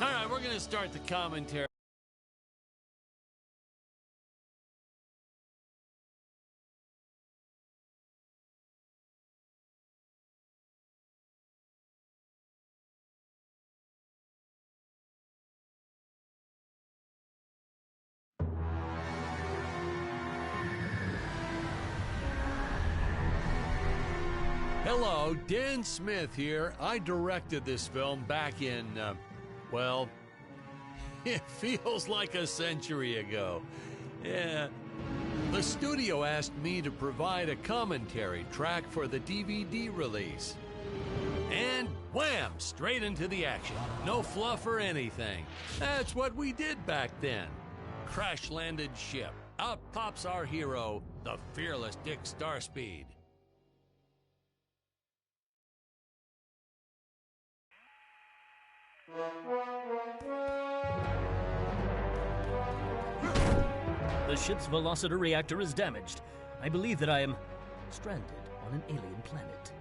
All right, we're going to start the commentary. Hello, Dan Smith here. I directed this film back in, well, it feels like a century ago. Yeah. The studio asked me to provide a commentary track for the DVD release. And wham! Straight into the action. No fluff or anything. That's what we did back then. Crash-landed ship. Out pops our hero, the fearless Dick Starspeed. The ship's velocity reactor is damaged. I believe that I am stranded on an alien planet.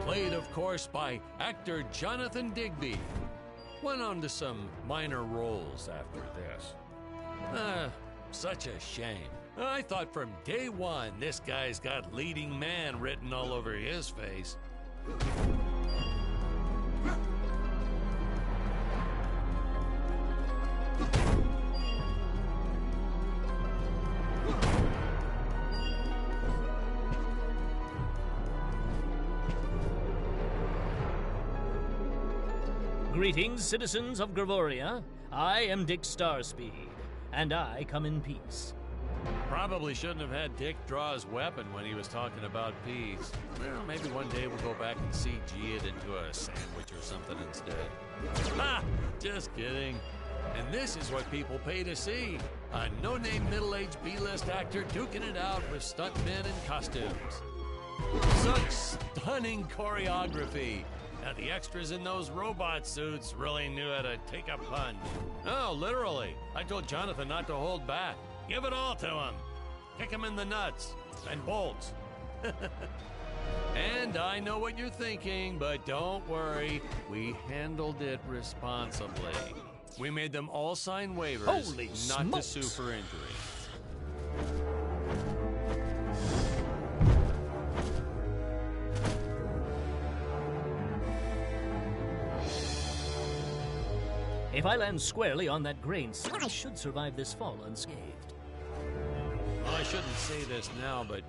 Played, of course, by actor Jonathan Digby. Went on to some minor roles after this. Such a shame. I thought from day one this guy's got leading man written all over his face. Greetings, citizens of Gravoria. I am Dick Starspeed, and I come in peace. Probably shouldn't have had Dick draw his weapon when he was talking about peace. Well, maybe one day we'll go back and CG it into a sandwich or something instead. Ha! Just kidding. And this is what people pay to see. A no-name middle-aged B-list actor duking it out with stuntmen in costumes. Such stunning choreography. Now, the extras in those robot suits really knew how to take a punch. Oh, literally. I told Jonathan not to hold back. Give it all to him. Kick him in the nuts and bolts. And I know what you're thinking, but don't worry. We handled it responsibly. We made them all sign waivers Holy not smokes. to sue for injury. If I land squarely on that grain, I should survive this fall unscathed. Well, I shouldn't say this now, but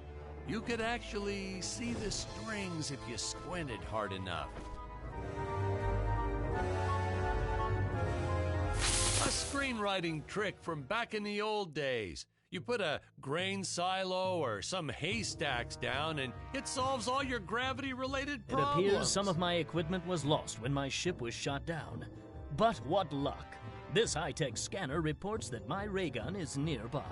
you could actually see the strings if you squinted hard enough. A screenwriting trick from back in the old days. You put a grain silo or some haystacks down and it solves all your gravity-related problems. It appears some of my equipment was lost when my ship was shot down. But what luck. This high-tech scanner reports that my ray gun is nearby.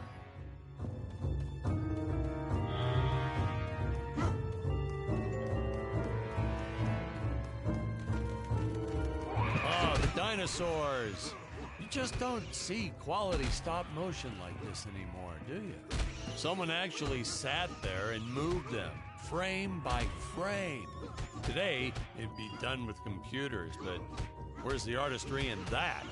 Oh, the dinosaurs. You just don't see quality stop motion like this anymore, do you? Someone actually sat there and moved them, frame by frame. Today, it'd be done with computers, but where's the artistry in that?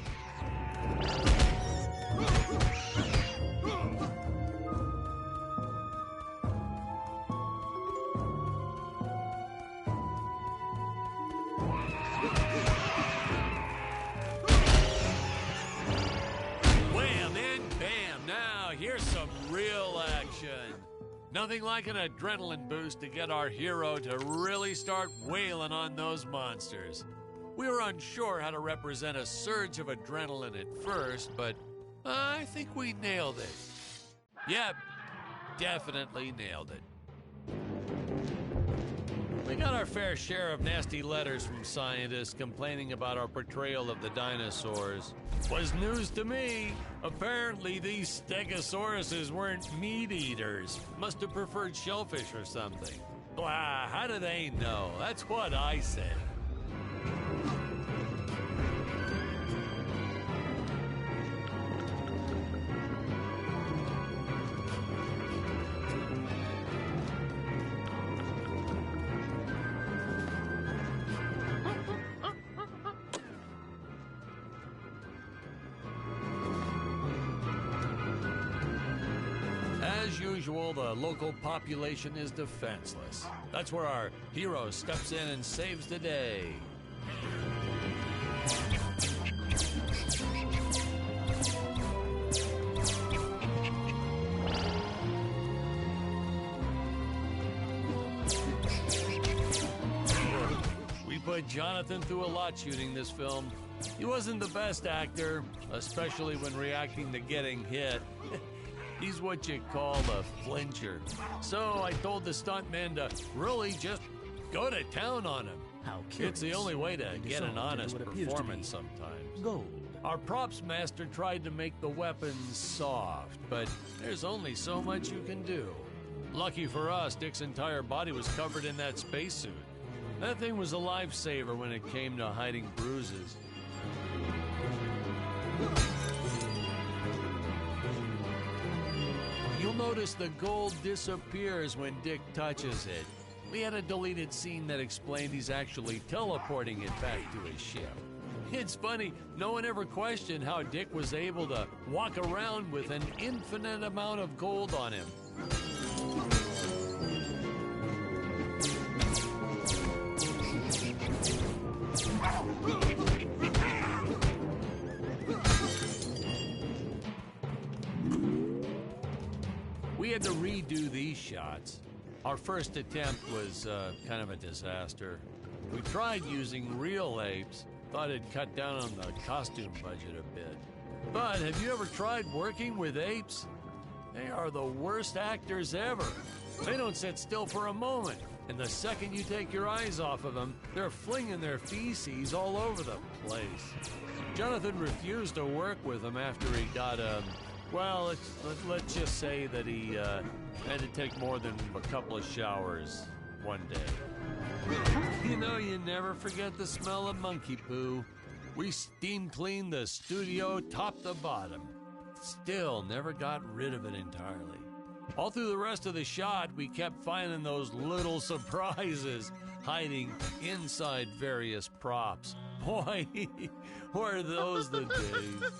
Wham and bam! Now, here's some real action. Nothing like an adrenaline boost to get our hero to really start wailing on those monsters. We were unsure how to represent a surge of adrenaline at first, but I think we nailed it. Yep, definitely nailed it. We got our fair share of nasty letters from scientists complaining about our portrayal of the dinosaurs. Was news to me. Apparently, these stegosauruses weren't meat eaters. Must have preferred shellfish or something. Blah, how do they know? That's what I said. As usual, the local population is defenseless. That's where our hero steps in and saves the day. We put Jonathan through a lot shooting this film. He wasn't the best actor, especially when reacting to getting hit. He's what you call a flincher. So I told the stuntman to really just go to town on him. How curious. It's the only way to get an Dissolved honest into what appears to performance be sometimes. Gold. Our props master tried to make the weapons soft, but there's only so much you can do. Lucky for us, Dick's entire body was covered in that spacesuit. That thing was a lifesaver when it came to hiding bruises. You'll notice the gold disappears when Dick touches it. We had a deleted scene that explained he's actually teleporting it back to his ship. It's funny, no one ever questioned how Dick was able to walk around with an infinite amount of gold on him. We had to redo these shots. Our first attempt was kind of a disaster. We tried using real apes, thought it'd cut down on the costume budget a bit. But have you ever tried working with apes? They are the worst actors ever. They don't sit still for a moment, and the second you take your eyes off of them, they're flinging their feces all over the place. Jonathan refused to work with them after he got well, let's just say that he had to take more than a couple of showers one day. You know, you never forget the smell of monkey poo. We steam cleaned the studio top to bottom. Still never got rid of it entirely. All through the rest of the shot, we kept finding those little surprises hiding inside various props. Boy, were those the days.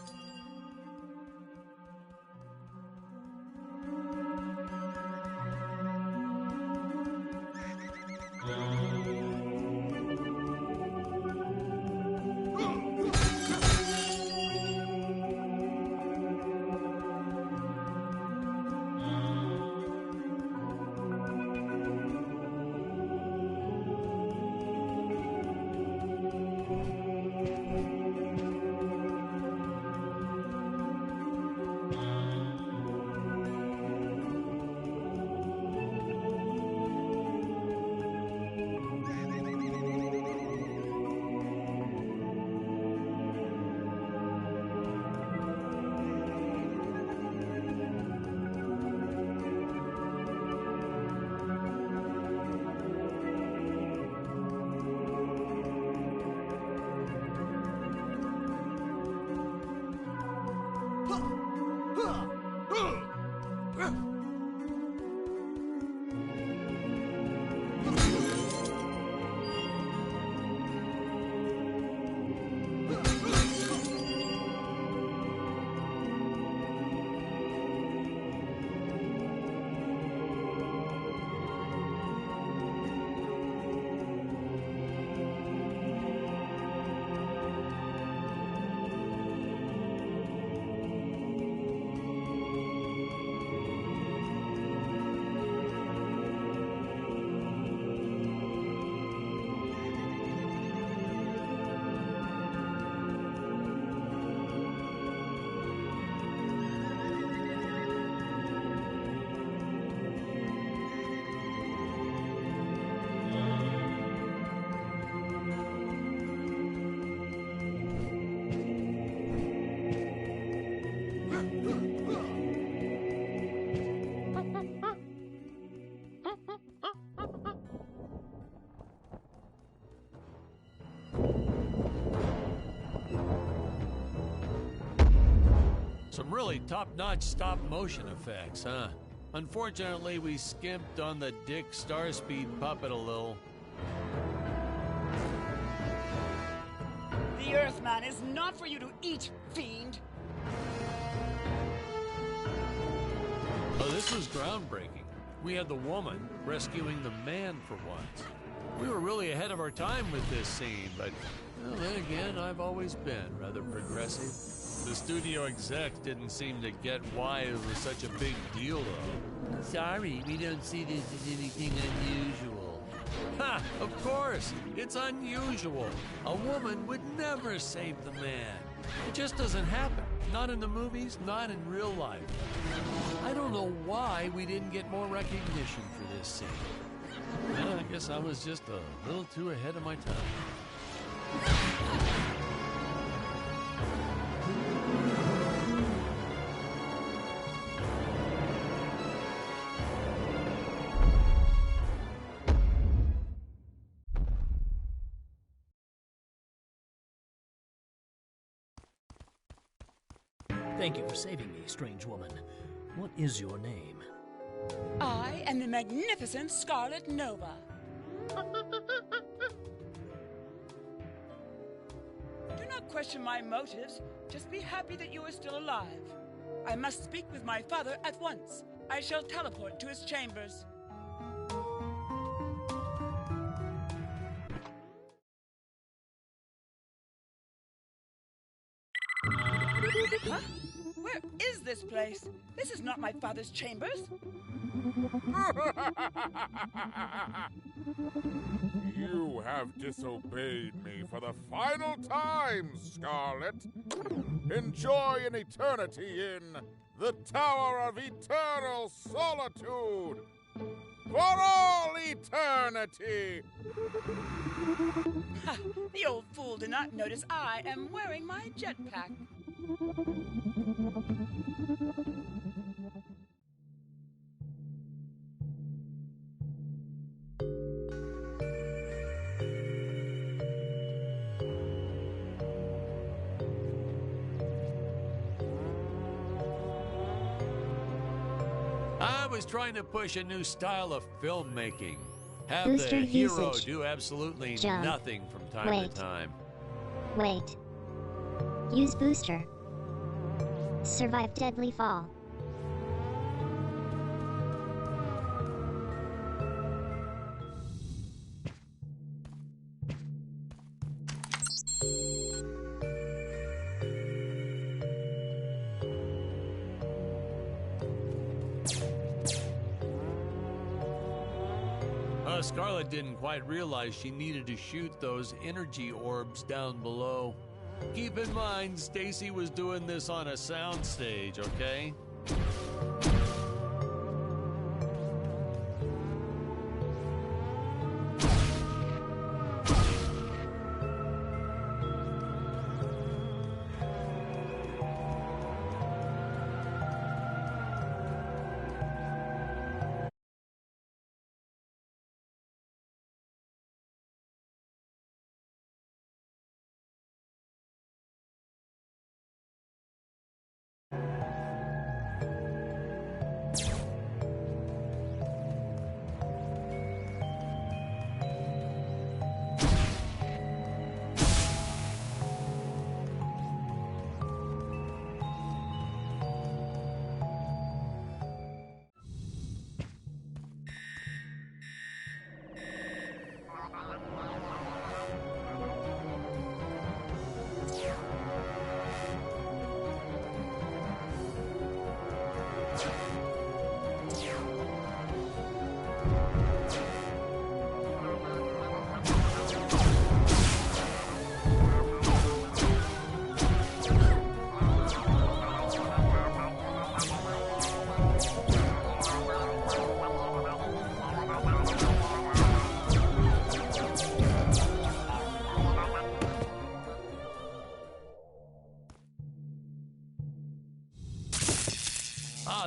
Some really top-notch stop-motion effects, huh? Unfortunately, we skimped on the Dick Starspeed puppet a little. The Earthman is not for you to eat, fiend! Oh, this was groundbreaking. We had the woman rescuing the man for once. We were really ahead of our time with this scene, but well, then again, I've always been rather progressive. The studio execs didn't seem to get why it was such a big deal, though. Sorry, we don't see this as anything unusual. Ha! Of course! It's unusual. A woman would never save the man. It just doesn't happen. Not in the movies, not in real life. I don't know why we didn't get more recognition for this scene. Well, I guess I was just a little too ahead of my time. Thank you for saving me, strange woman. What is your name? I am the magnificent Scarlet Nova. Do not question my motives. Just be happy that you are still alive. I must speak with my father at once. I shall teleport to his chambers. Huh? Where is this place? This is not my father's chambers. You have disobeyed me for the final time, Scarlet. Enjoy an eternity in the Tower of Eternal Solitude. For all eternity! Ha! The old fool did not notice I am wearing my jetpack. I was trying to push a new style of filmmaking. Have Booster the hero usage. do absolutely Jump. nothing from time Wait. to time. Wait. Use booster. Survive deadly fall. Scarlet didn't quite realize she needed to shoot those energy orbs down below. Keep in mind, Stacy was doing this on a soundstage, okay?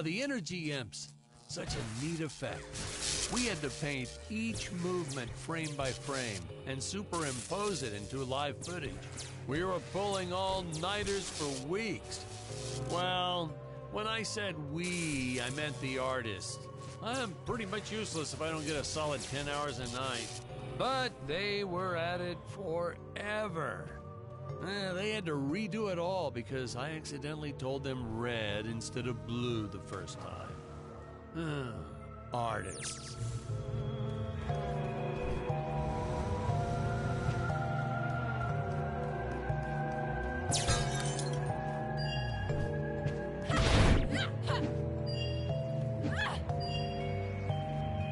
The energy imps. Such a neat effect. We had to paint each movement frame by frame and superimpose it into live footage. We were pulling all-nighters for weeks. Well, when I said we, I meant the artist. I'm pretty much useless if I don't get a solid 10 hours a night. But they were at it forever. They had to redo it all because I accidentally told them red instead of blue the first time. Artists.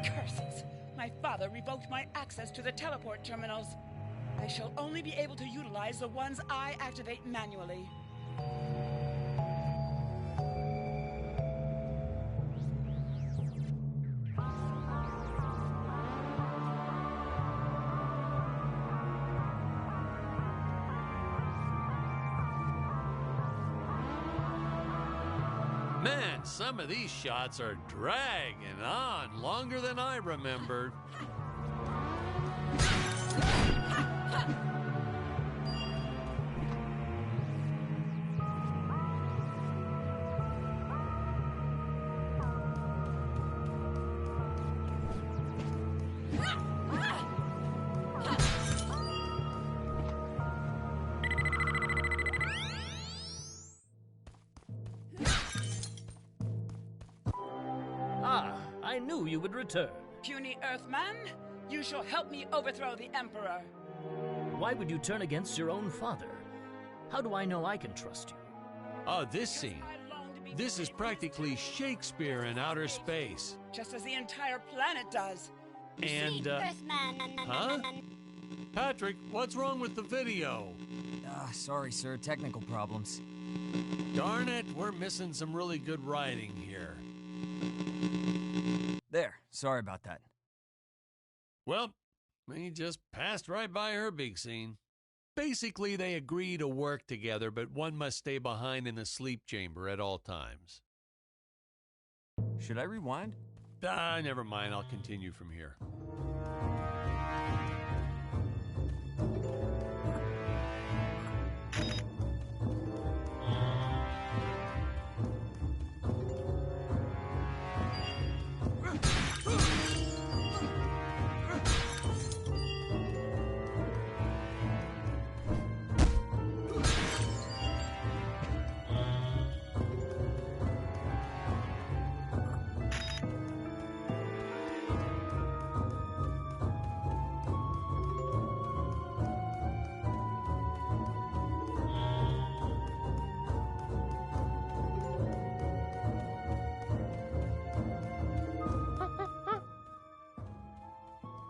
Curses! My father revoked my access to the teleport terminals. I shall only be able to utilize the ones I activate manually. Man, some of these shots are dragging on longer than I remembered. Ah, I knew you would return. Puny Earthman, you shall help me overthrow the Emperor. Why would you turn against your own father? How do I know I can trust you? Oh, this scene. This is practically Shakespeare in outer space. Just as the entire planet does. And, huh? Patrick, what's wrong with the video? Sorry, sir. Technical problems. Darn it, we're missing some really good writing here. There. Sorry about that. Well, we just passed right by her big scene. Basically, they agree to work together, but one must stay behind in the sleep chamber at all times. Should I rewind? Never mind. I'll continue from here.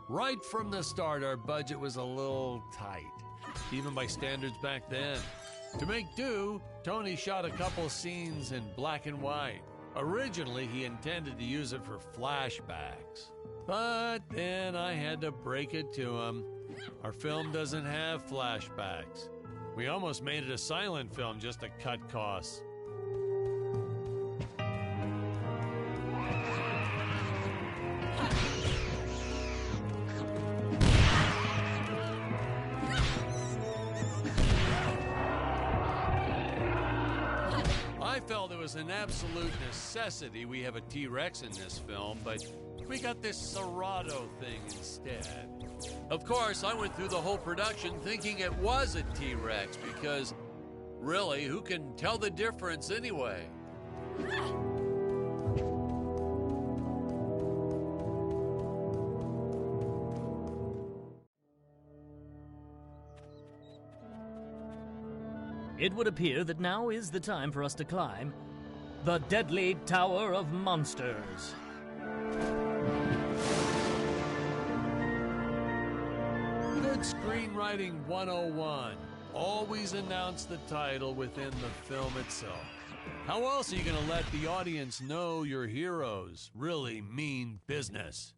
Right from the start, our budget was a little tight, even by standards back then. To make do, Tony shot a couple scenes in black and white. Originally, he intended to use it for flashbacks. But then I had to break it to him. Our film doesn't have flashbacks. We almost made it a silent film just to cut costs. I felt it was an absolute necessity we have a T-Rex in this film, but we got this Serato thing instead. Of course, I went through the whole production thinking it was a T-Rex because, really, who can tell the difference anyway? It would appear that now is the time for us to climb the deadly Tower of Monsters. Good screenwriting 101. Always announce the title within the film itself. How else are you going to let the audience know your heroes really mean business?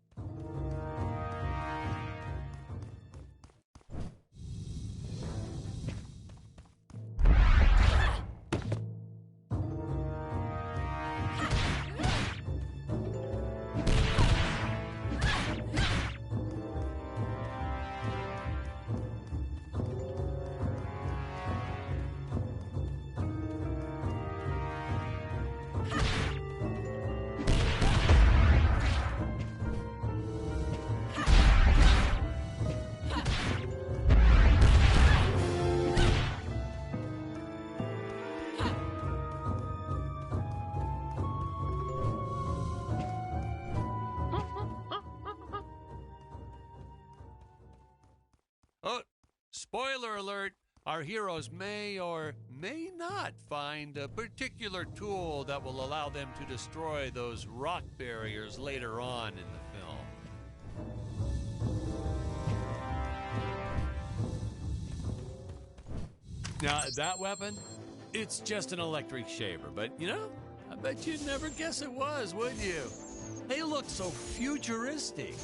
Spoiler alert, our heroes may or may not find a particular tool that will allow them to destroy those rock barriers later on in the film. Now, that weapon, it's just an electric shaver, but you know, I bet you'd never guess it was, would you? They look so futuristic.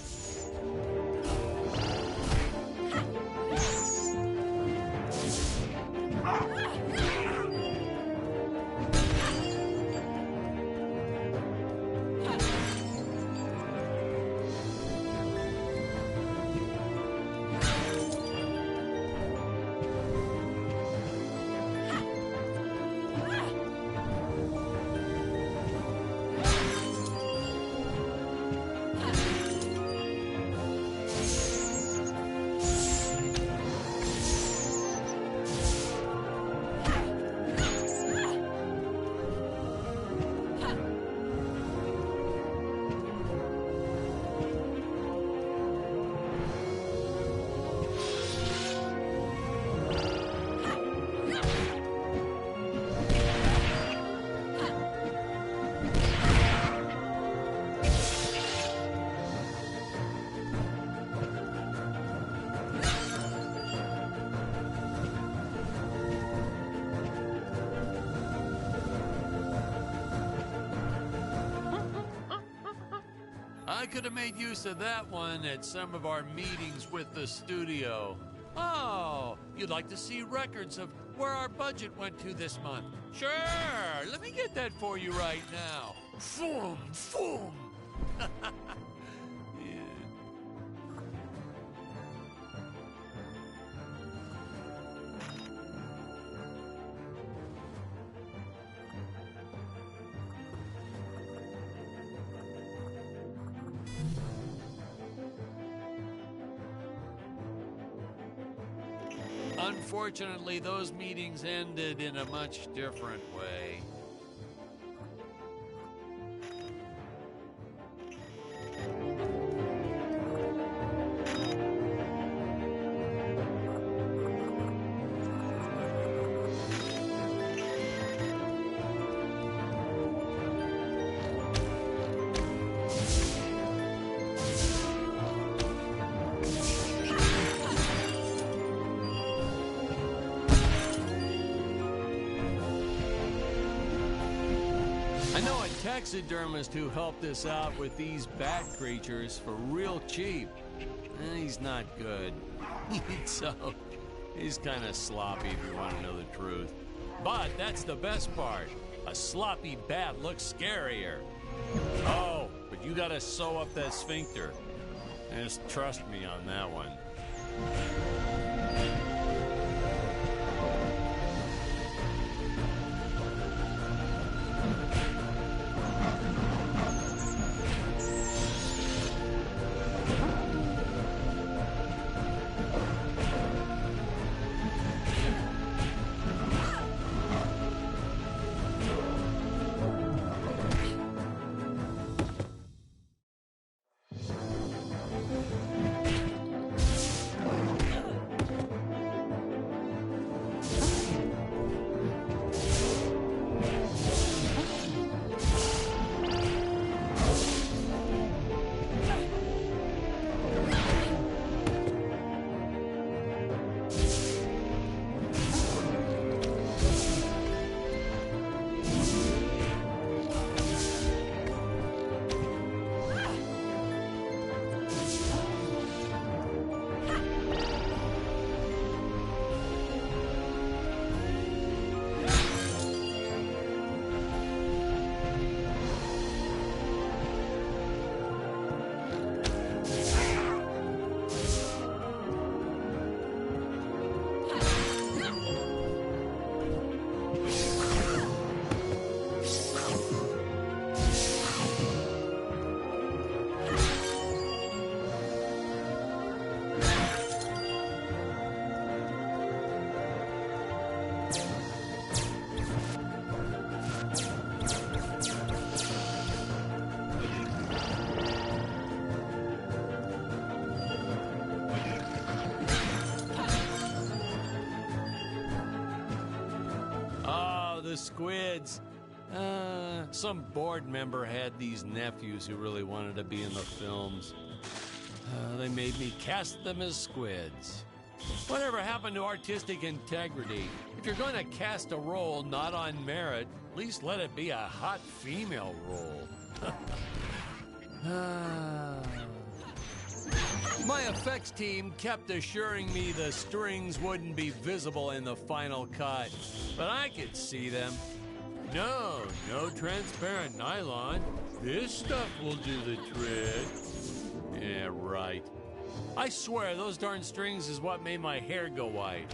I could have made use of that one at some of our meetings with the studio. Oh, you'd like to see records of where our budget went to this month? Sure, let me get that for you right now. Foom, foom. Yeah. Unfortunately, those meetings ended in a much different way. I know a taxidermist who helped us out with these bat creatures for real cheap. He's not good. So, he's kind of sloppy if you want to know the truth. But that's the best part. A sloppy bat looks scarier. Oh, but you gotta sew up that sphincter. Just trust me on that one. the squids. Some board member had these nephews who really wanted to be in the films. They made me cast them as squids. Whatever happened to artistic integrity? If you're going to cast a role not on merit, at least let it be a hot female role. My effects team kept assuring me the strings wouldn't be visible in the final cut, but I could see them. No transparent nylon. This stuff will do the trick. Yeah, right. I swear, those darn strings is what made my hair go white.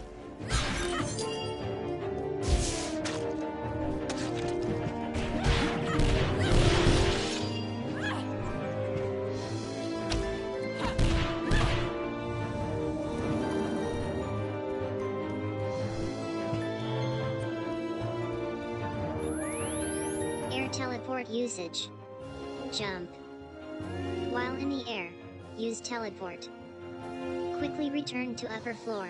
Air teleport usage. Jump. While in the air, use teleport. Quickly return to upper floor.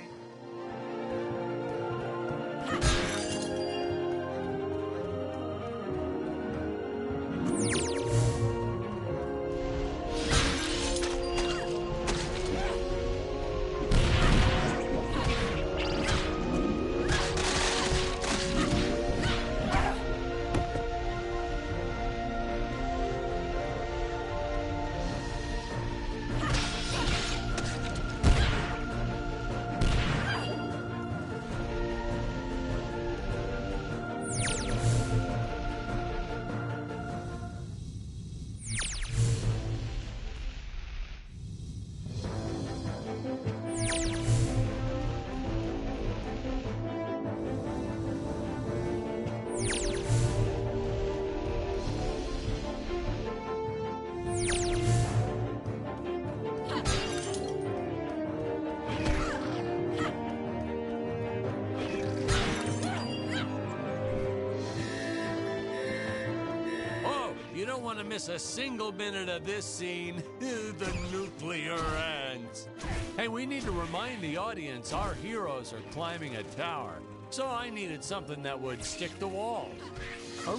Want to miss a single minute of this scene. The nuclear ants. Hey, we need to remind the audience our heroes are climbing a tower, so I needed something that would stick to walls.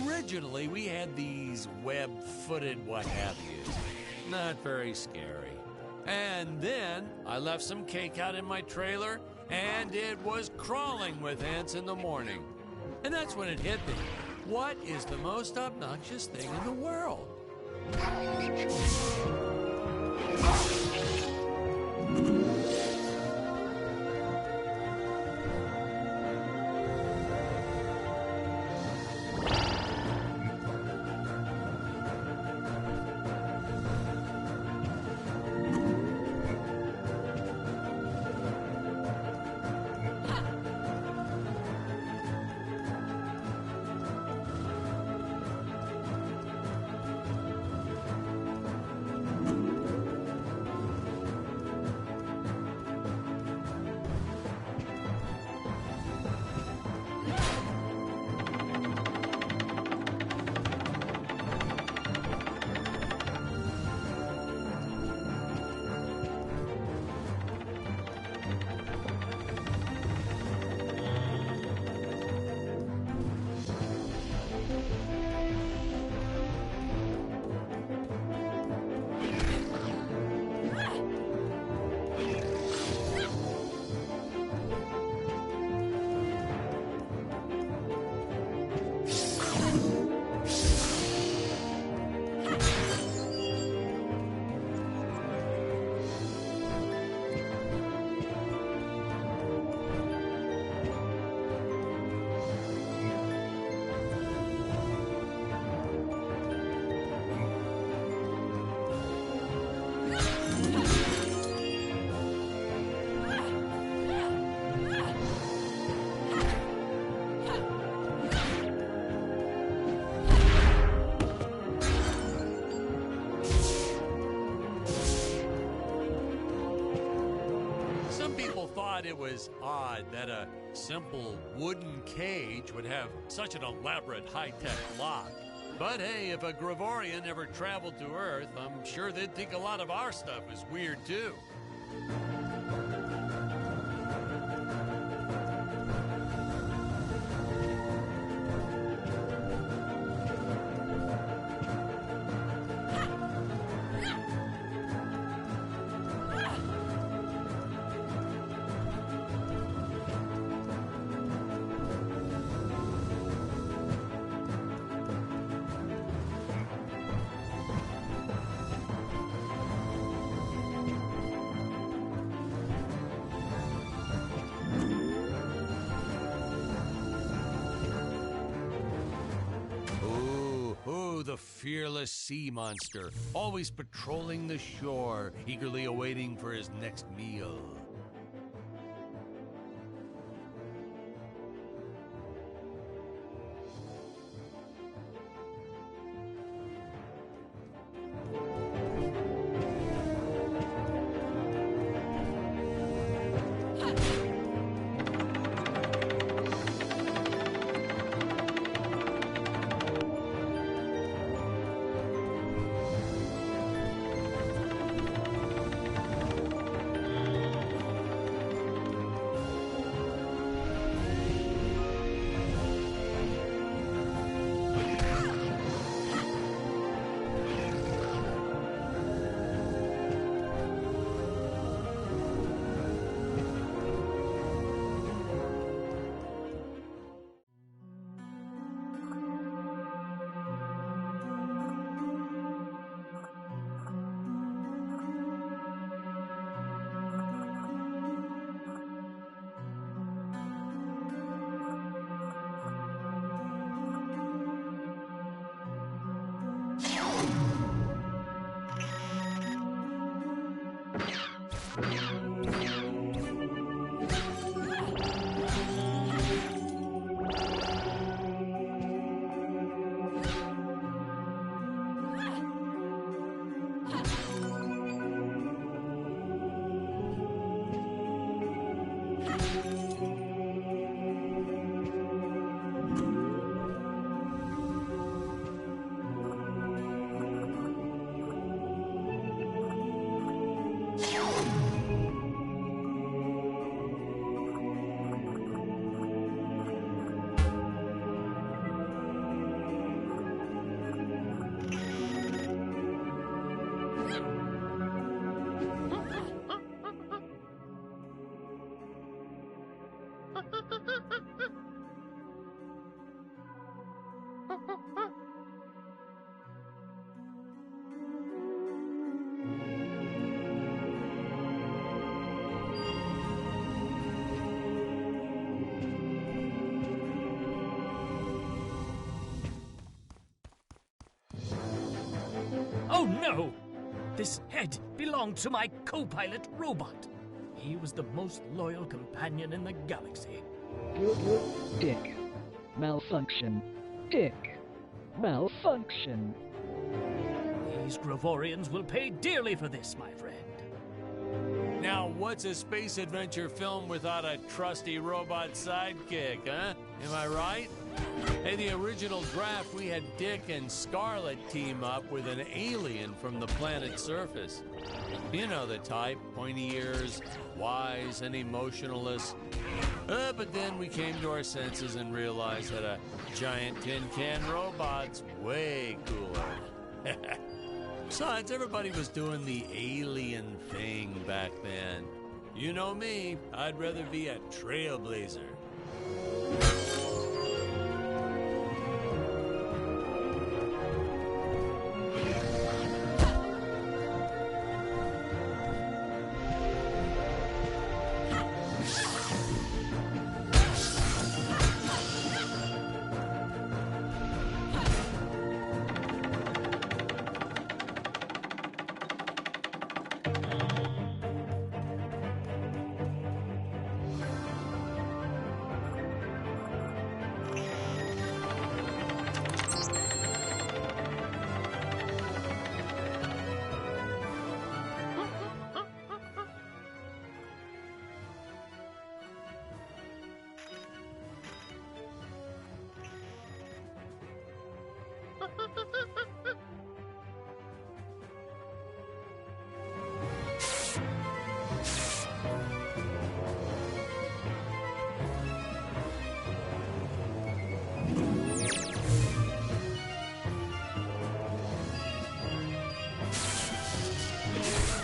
Originally, we had these web-footed what-have-yous. Not very scary. And then I left some cake out in my trailer, and it was crawling with ants in the morning. And that's when it hit me. What is the most obnoxious thing in the world? It was odd that a simple wooden cage would have such an elaborate high-tech lock. But hey, if a Gregorian ever traveled to Earth, I'm sure they'd think a lot of our stuff is weird too. the fearless sea monster, always patrolling the shore, eagerly awaiting for his next meal. Oh no! This head belonged to my co-pilot robot. He was the most loyal companion in the galaxy. Dick. Malfunction. Dick. Malfunction. These Gravorians will pay dearly for this, my friend. Now, what's a space adventure film without a trusty robot sidekick, huh? Am I right? Hey, the original draft, we had Dick and Scarlet team up with an alien from the planet's surface. You know the type, pointy ears, wise and emotionless. But then we came to our senses and realized that a giant tin can robot's way cooler. Besides, everybody was doing the alien thing back then. You know me, I'd rather be a trailblazer.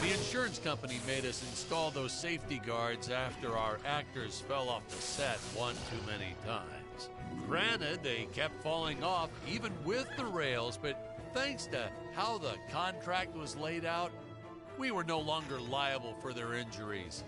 The insurance company made us install those safety guards after our actors fell off the set one too many times. Granted, they kept falling off even with the rails, but thanks to how the contract was laid out, we were no longer liable for their injuries.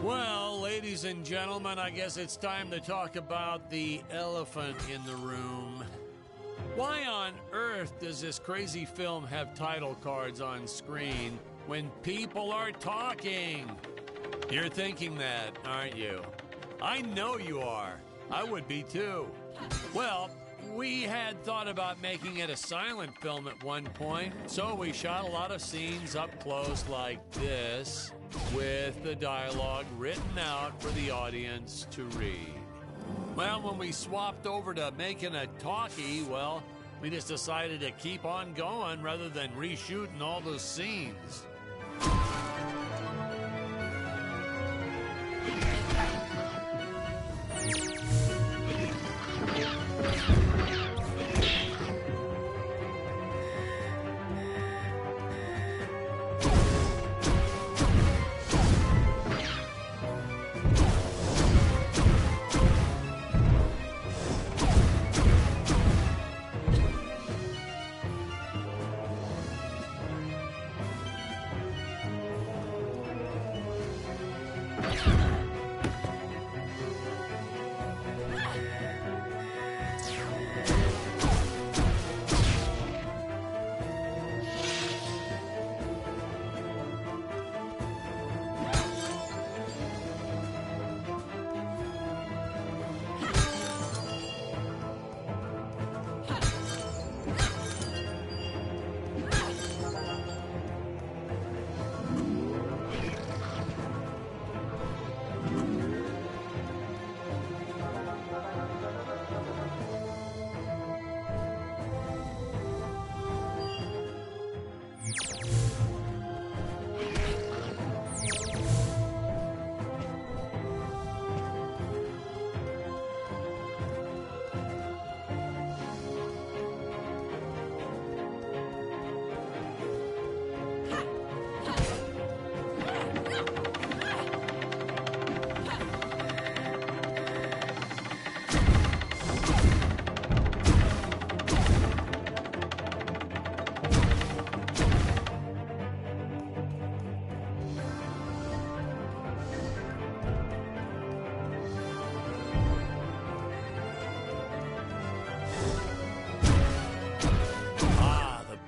Well, ladies and gentlemen, I guess it's time to talk about the elephant in the room. Why on earth does this crazy film have title cards on screen when people are talking? You're thinking that, aren't you? I know you are. I would be too. Well, we had thought about making it a silent film at one point, so we shot a lot of scenes up close like this, with the dialogue written out for the audience to read. Well, when we swapped over to making a talkie, well, we just decided to keep on going rather than reshooting all those scenes.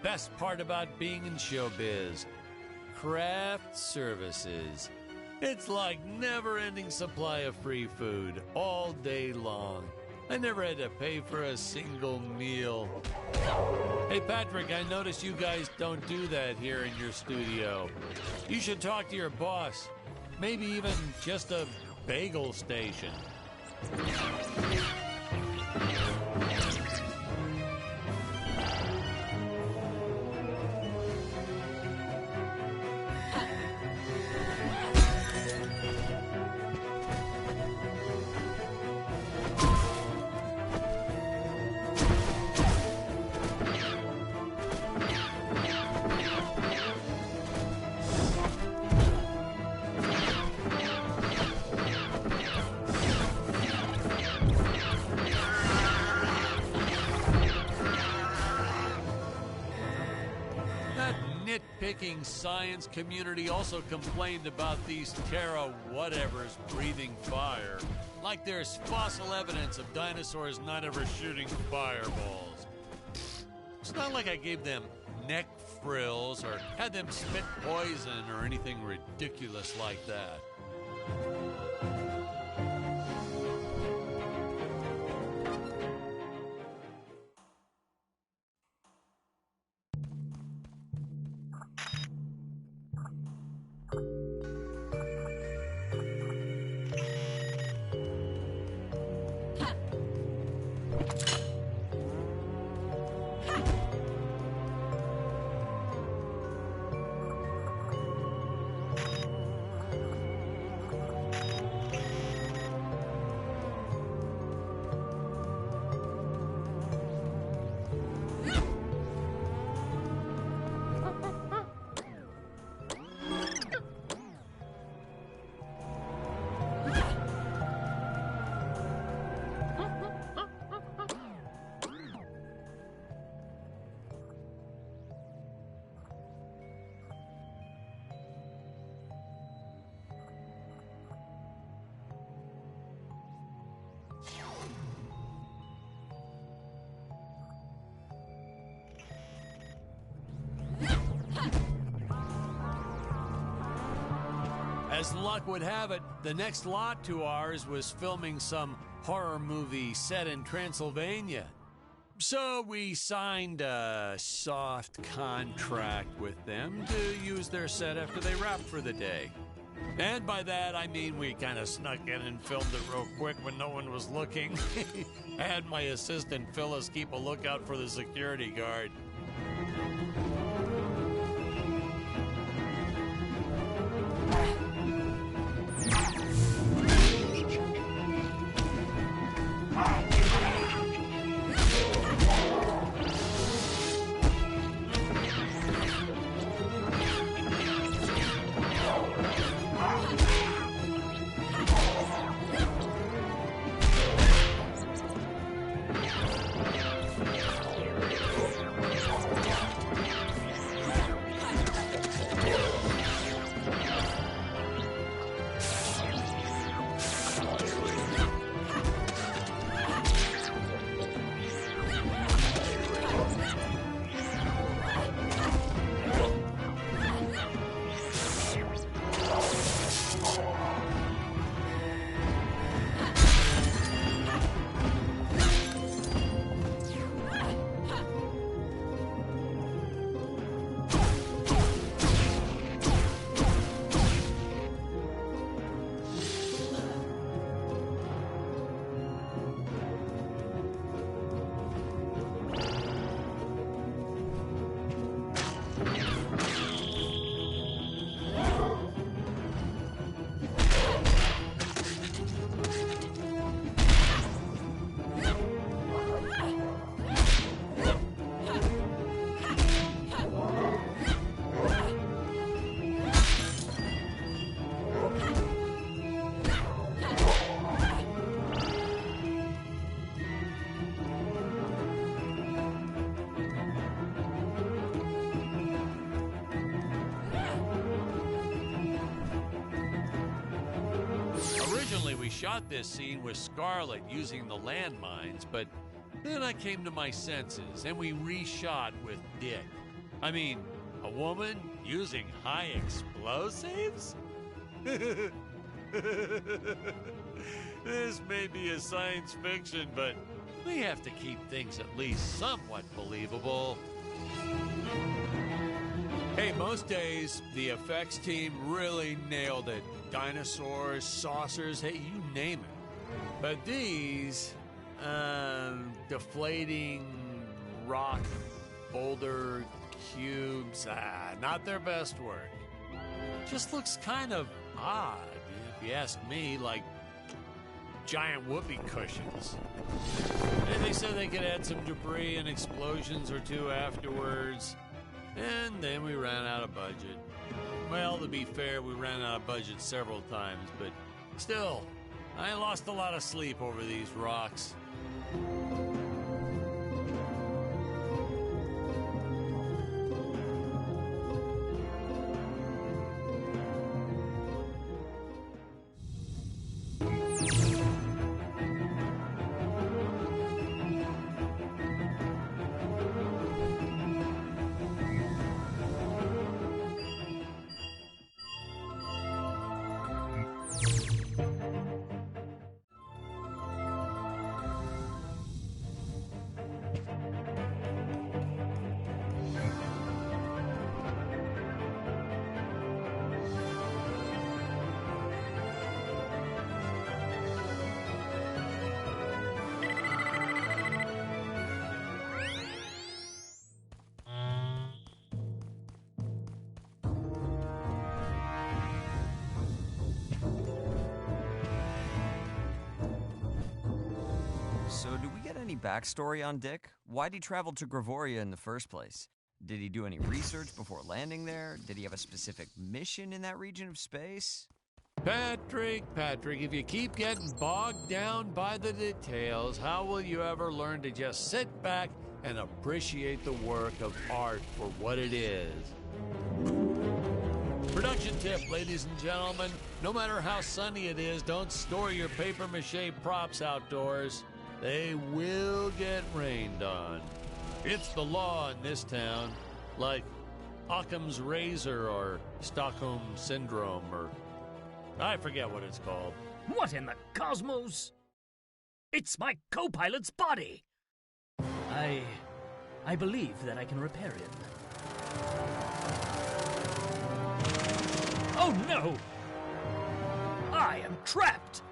Best part about being in showbiz, craft services. It's like never-ending supply of free food all day long. I never had to pay for a single meal. Hey Patrick, I noticed you guys don't do that here in your studio. You should talk to your boss. Maybe even just a bagel station. Nitpicking science community also complained about these Terra whatevers breathing fire, like there's fossil evidence of dinosaurs not ever shooting fireballs. It's not like I gave them neck frills or had them spit poison or anything ridiculous like that. As luck would have it, the next lot to ours was filming some horror movie set in Transylvania. So we signed a soft contract with them to use their set after they wrapped for the day. And by that, I mean we kind of snuck in and filmed it real quick when no one was looking. I had my assistant Phyllis keep a lookout for the security guard. Originally, we shot this scene with Scarlett using the landmines, but then I came to my senses and we reshot with Dick. I mean, a woman using high explosives? This may be a science fiction, but we have to keep things at least somewhat believable. Hey, most days, the effects team really nailed it. Dinosaurs, saucers, hey, you name it. But these, deflating rock boulder cubes, not their best work. Just looks kind of odd, if you ask me, like giant whoopee cushions. And they said they could add some debris and explosions or two afterwards. And then we ran out of budget. Well, to be fair, we ran out of budget several times, but still, I lost a lot of sleep over these rocks. So, do we get any backstory on Dick? Why'd he travel to Gravoria in the first place? Did he do any research before landing there? Did he have a specific mission in that region of space? Patrick, if you keep getting bogged down by the details, how will you ever learn to just sit back and appreciate the work of art for what it is? Production tip, ladies and gentlemen, no matter how sunny it is, don't store your papier-mâché props outdoors. They will get rained on. It's the law in this town, like Occam's razor or Stockholm Syndrome or I forget what it's called. What in the cosmos? It's my co-pilot's body! I believe that I can repair him. Oh no! I am trapped!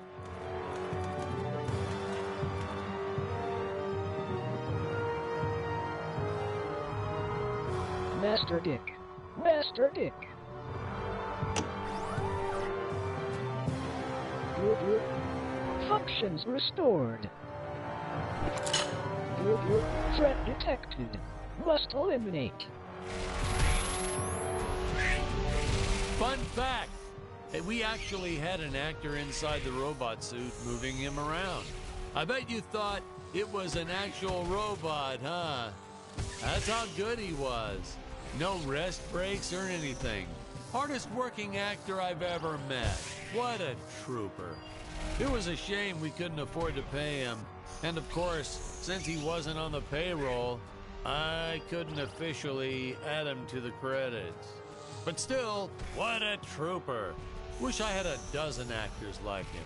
Master Dick. Master Dick. Functions restored. Threat detected. Must eliminate. Fun fact, we actually had an actor inside the robot suit moving him around. I bet you thought it was an actual robot, huh? That's how good he was. No rest breaks or anything. Hardest working actor I've ever met. What a trooper. It was a shame we couldn't afford to pay him. And of course, since he wasn't on the payroll, I couldn't officially add him to the credits. But still, what a trooper. Wish I had a dozen actors like him.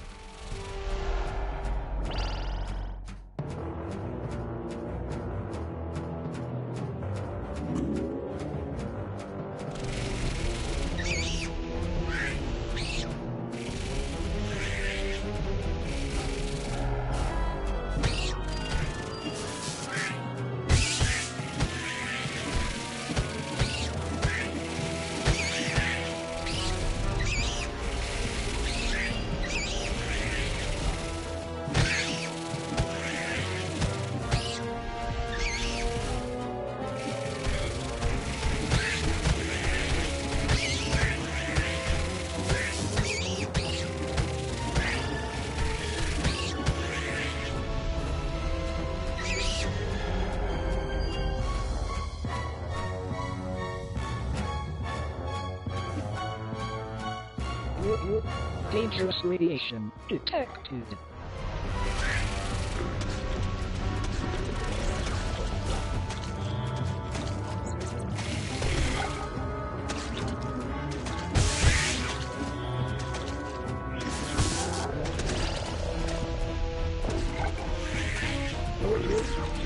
Dangerous radiation detected.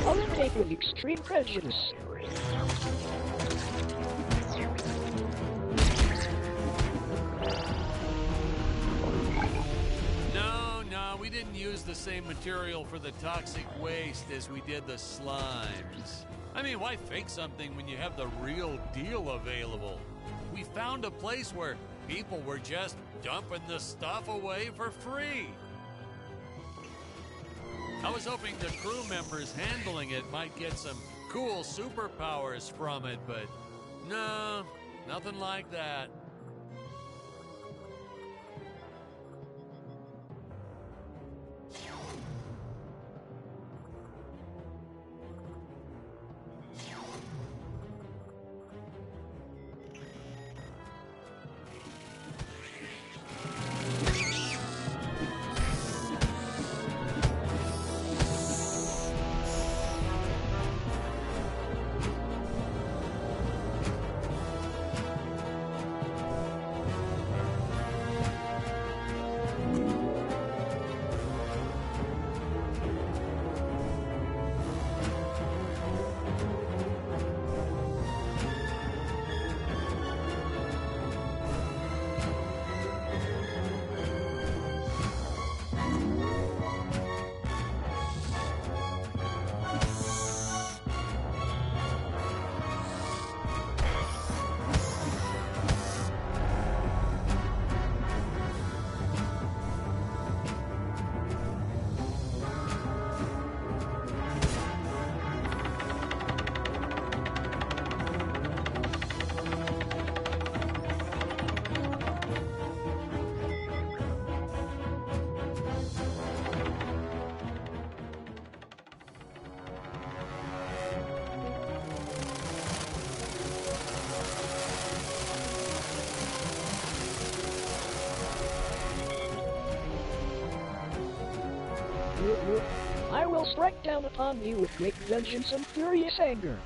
Eliminate with extreme prejudice. We didn't use the same material for the toxic waste as we did the slimes. I mean, why fake something when you have the real deal available? We found a place where people were just dumping the stuff away for free. I was hoping the crew members handling it might get some cool superpowers from it, but no, nothing like that. I will strike down upon you with great vengeance and furious anger.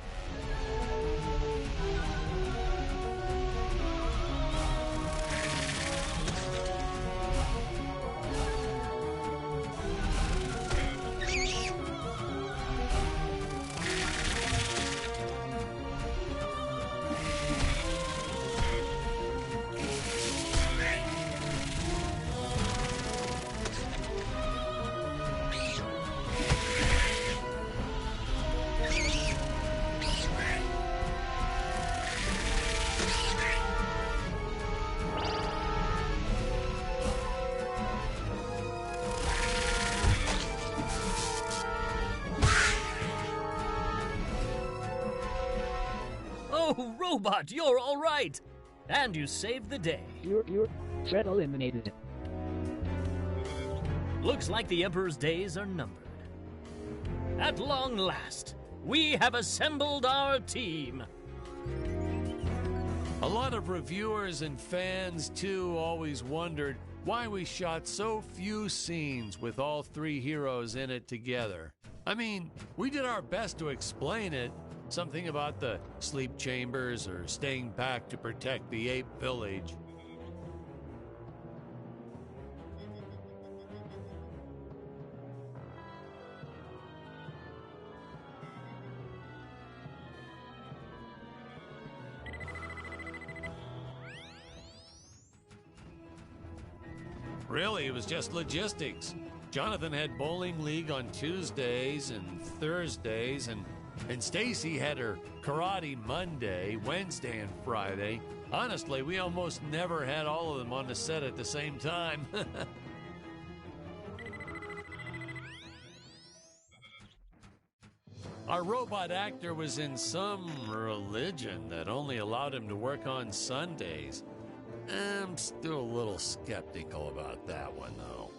Robot, you're all right! And you saved the day. You're threat eliminated. Looks like the Emperor's days are numbered. At long last, we have assembled our team. A lot of reviewers and fans, too, always wondered why we shot so few scenes with all three heroes in it together. I mean, we did our best to explain it. Something about the sleep chambers or staying back to protect the ape village. Really, it was just logistics. Jonathan had bowling league on Tuesdays and Thursdays, and Stacy had her karate Monday, Wednesday, and Friday. Honestly, we almost never had all of them on the set at the same time. Our robot actor was in some religion that only allowed him to work on Sundays. I'm still a little skeptical about that one, though.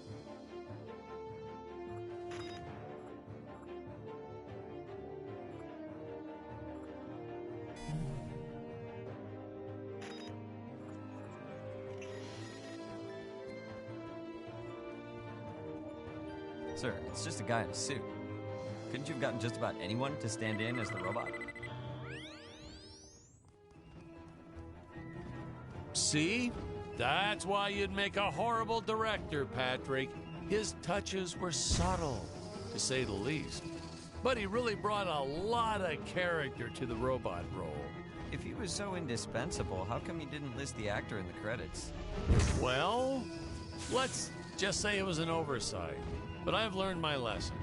Sir, it's just a guy in a suit. Couldn't you have gotten just about anyone to stand in as the robot? See? That's why you'd make a horrible director, Patrick. His touches were subtle, to say the least. But he really brought a lot of character to the robot role. If he was so indispensable, how come you didn't list the actor in the credits? Well, let's just say it was an oversight. But I've learned my lesson.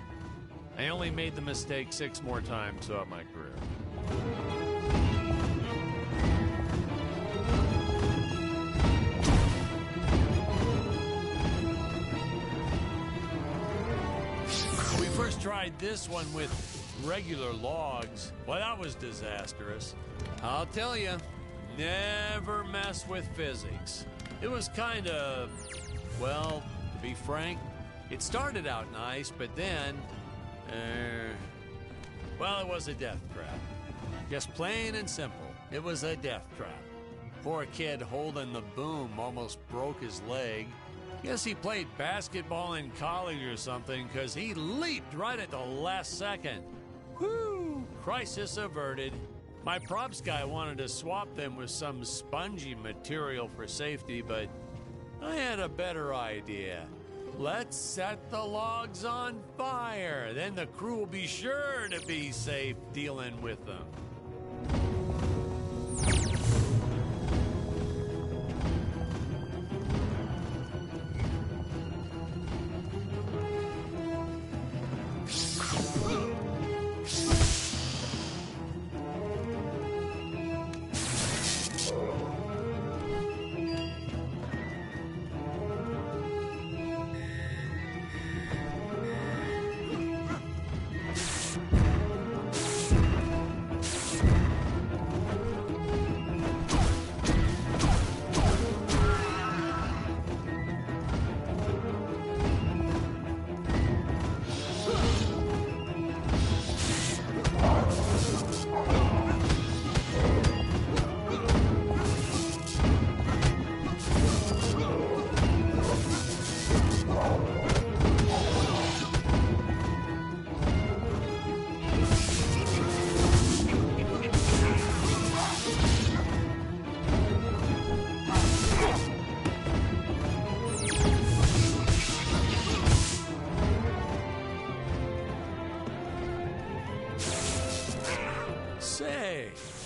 I only made the mistake 6 more times throughout my career. We first tried this one with regular logs. Well, that was disastrous. I'll tell you, never mess with physics. It was kind of, well, to be frank, it started out nice, but then, well, it was a death trap. Just plain and simple, it was a death trap. Poor kid holding the boom almost broke his leg. Guess he played basketball in college or something, because he leaped right at the last second. Whew, crisis averted. My props guy wanted to swap them with some spongy material for safety, but I had a better idea. Let's set the logs on fire. Then the crew will be sure to be safe dealing with them.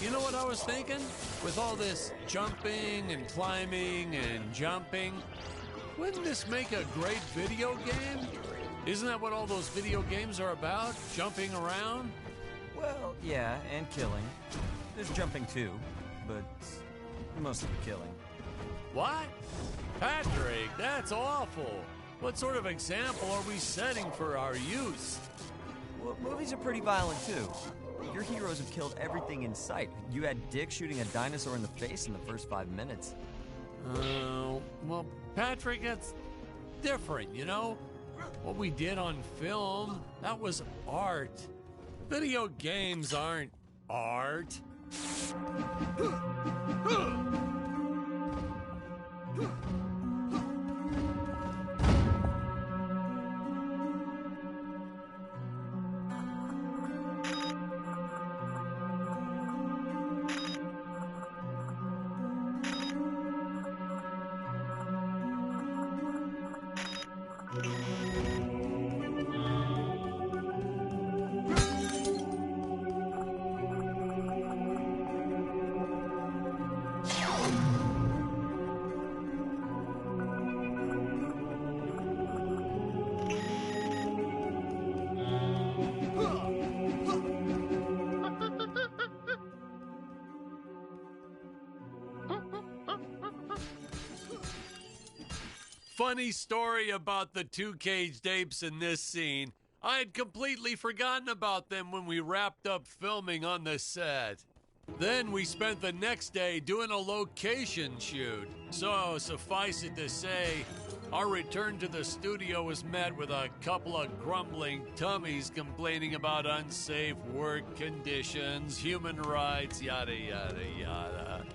You know what I was thinking? With all this jumping and climbing and jumping, wouldn't this make a great video game? Isn't that what all those video games are about? Jumping around? Well, yeah, and killing. There's jumping too, but mostly killing. What? Patrick, that's awful. What sort of example are we setting for our youth? Well, movies are pretty violent too. Your heroes have killed everything in sight. You had Dick shooting a dinosaur in the face in the first 5 minutes. Well, Patrick, that's different, you know? What we did on film, that was art. Video games aren't art. Funny story about the two caged apes in this scene. I had completely forgotten about them when we wrapped up filming on the set. Then we spent the next day doing a location shoot. So, suffice it to say, our return to the studio was met with a couple of grumbling tummies complaining about unsafe work conditions, human rights, yada, yada, yada.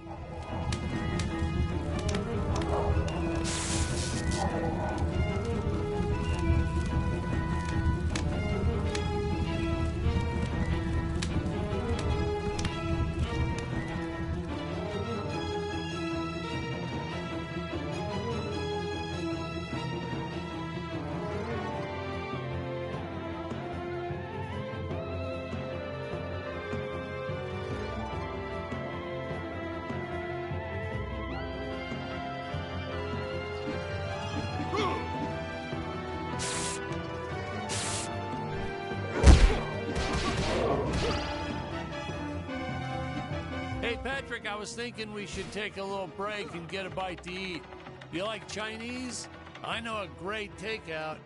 Hey, Patrick, I was thinking we should take a little break and get a bite to eat. You like Chinese? I know a great takeout.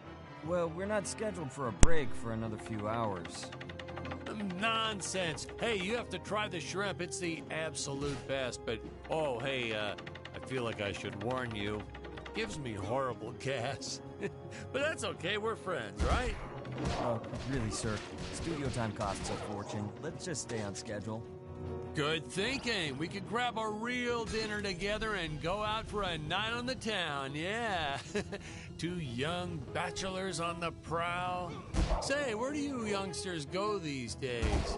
Well, we're not scheduled for a break for another few hours. Nonsense. Hey, you have to try the shrimp. It's the absolute best. But, oh, hey, I feel like I should warn you. Gives me horrible gas. But that's okay. We're friends, right? Oh, really, sir. Studio time costs a fortune. Let's just stay on schedule. Good thinking. We could grab a real dinner together and go out for a night on the town, yeah. Two young bachelors on the prowl. Say, where do you youngsters go these days?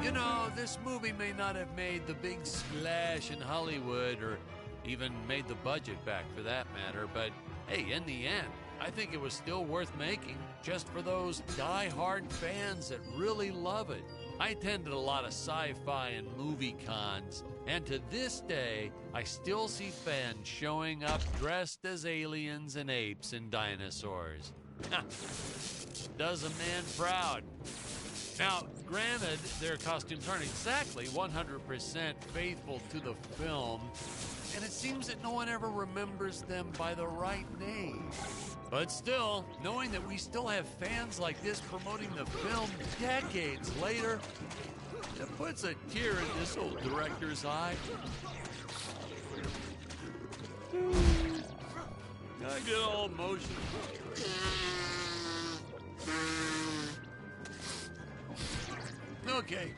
You know, this movie may not have made the big splash in Hollywood or even made the budget back for that matter, but hey, in the end, I think it was still worth making just for those die-hard fans that really love it. I attended a lot of sci-fi and movie cons, and to this day, I still see fans showing up dressed as aliens and apes and dinosaurs. Does a man proud. Now, granted, their costumes aren't exactly 100% faithful to the film, and it seems that no one ever remembers them by the right name. But still, knowing that we still have fans like this promoting the film decades later, it puts a tear in this old director's eye. I get all emotional. Okay.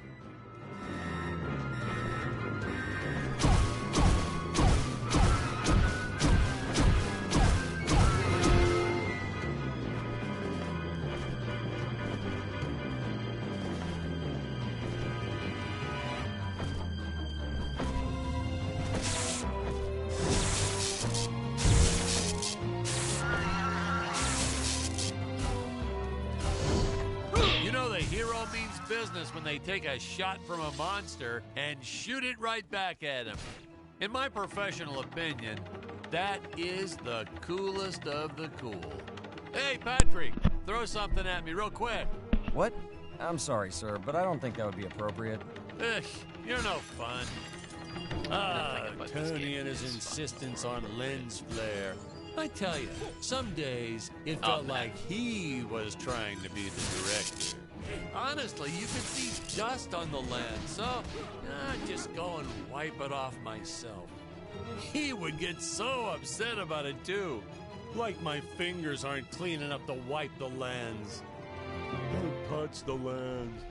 Hero means business when they take a shot from a monster and shoot it right back at him. In my professional opinion, that is the coolest of the cool. Hey, Patrick, throw something at me real quick. What? I'm sorry, sir, but I don't think that would be appropriate. Ugh, you're no fun. Tony and his insistence on lens flare. I tell you, some days it felt like he was trying to be the director. Honestly, you could see dust on the lens, so just go and wipe it off myself. He would get so upset about it, too. Like my fingers aren't clean enough to wipe the lens. Don't touch the lens.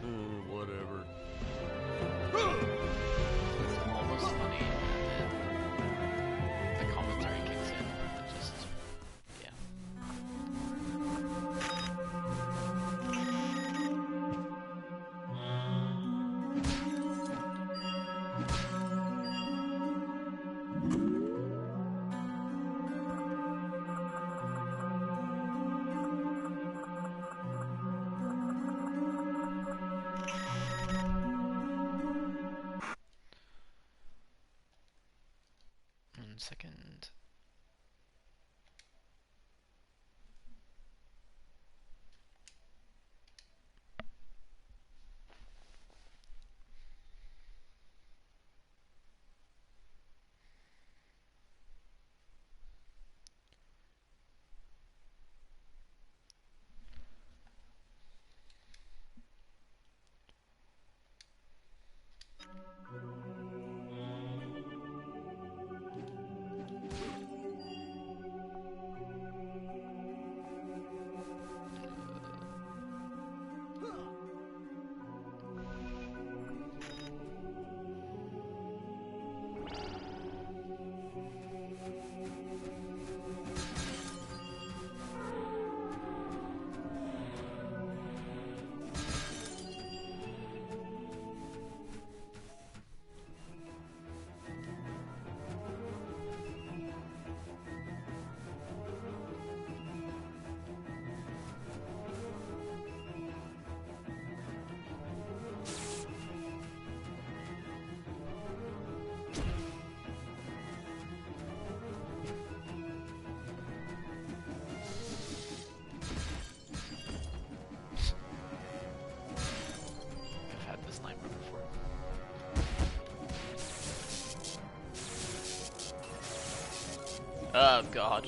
Whatever. It's almost funny, and then the commentary kicks in. Just, yeah. Second. Oh god.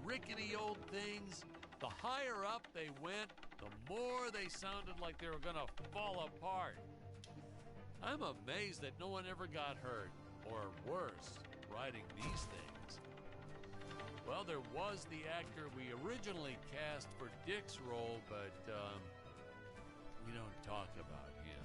Rickety old things, the higher up they went, the more they sounded like they were gonna fall apart. I'm amazed that no one ever got hurt, or worse, riding these things. Well, there was the actor we originally cast for Dick's role, but we don't talk about him.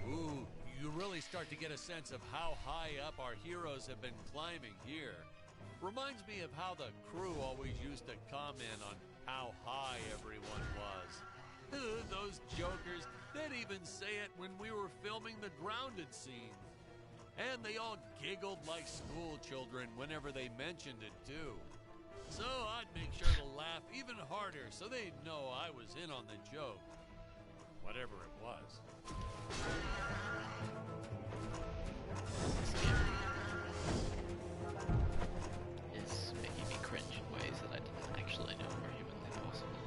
Ooh, you really start to get a sense of how high up our heroes have been climbing here. Reminds me of how the crew always used to comment on how high everyone was. Those jokers, they'd even say it when we were filming the grounded scene. And they all giggled like school children whenever they mentioned it too. So I'd make sure to laugh even harder so they'd know I was in on the joke. Whatever it was. Is making me cringe in ways that I didn't actually know were humanly possible.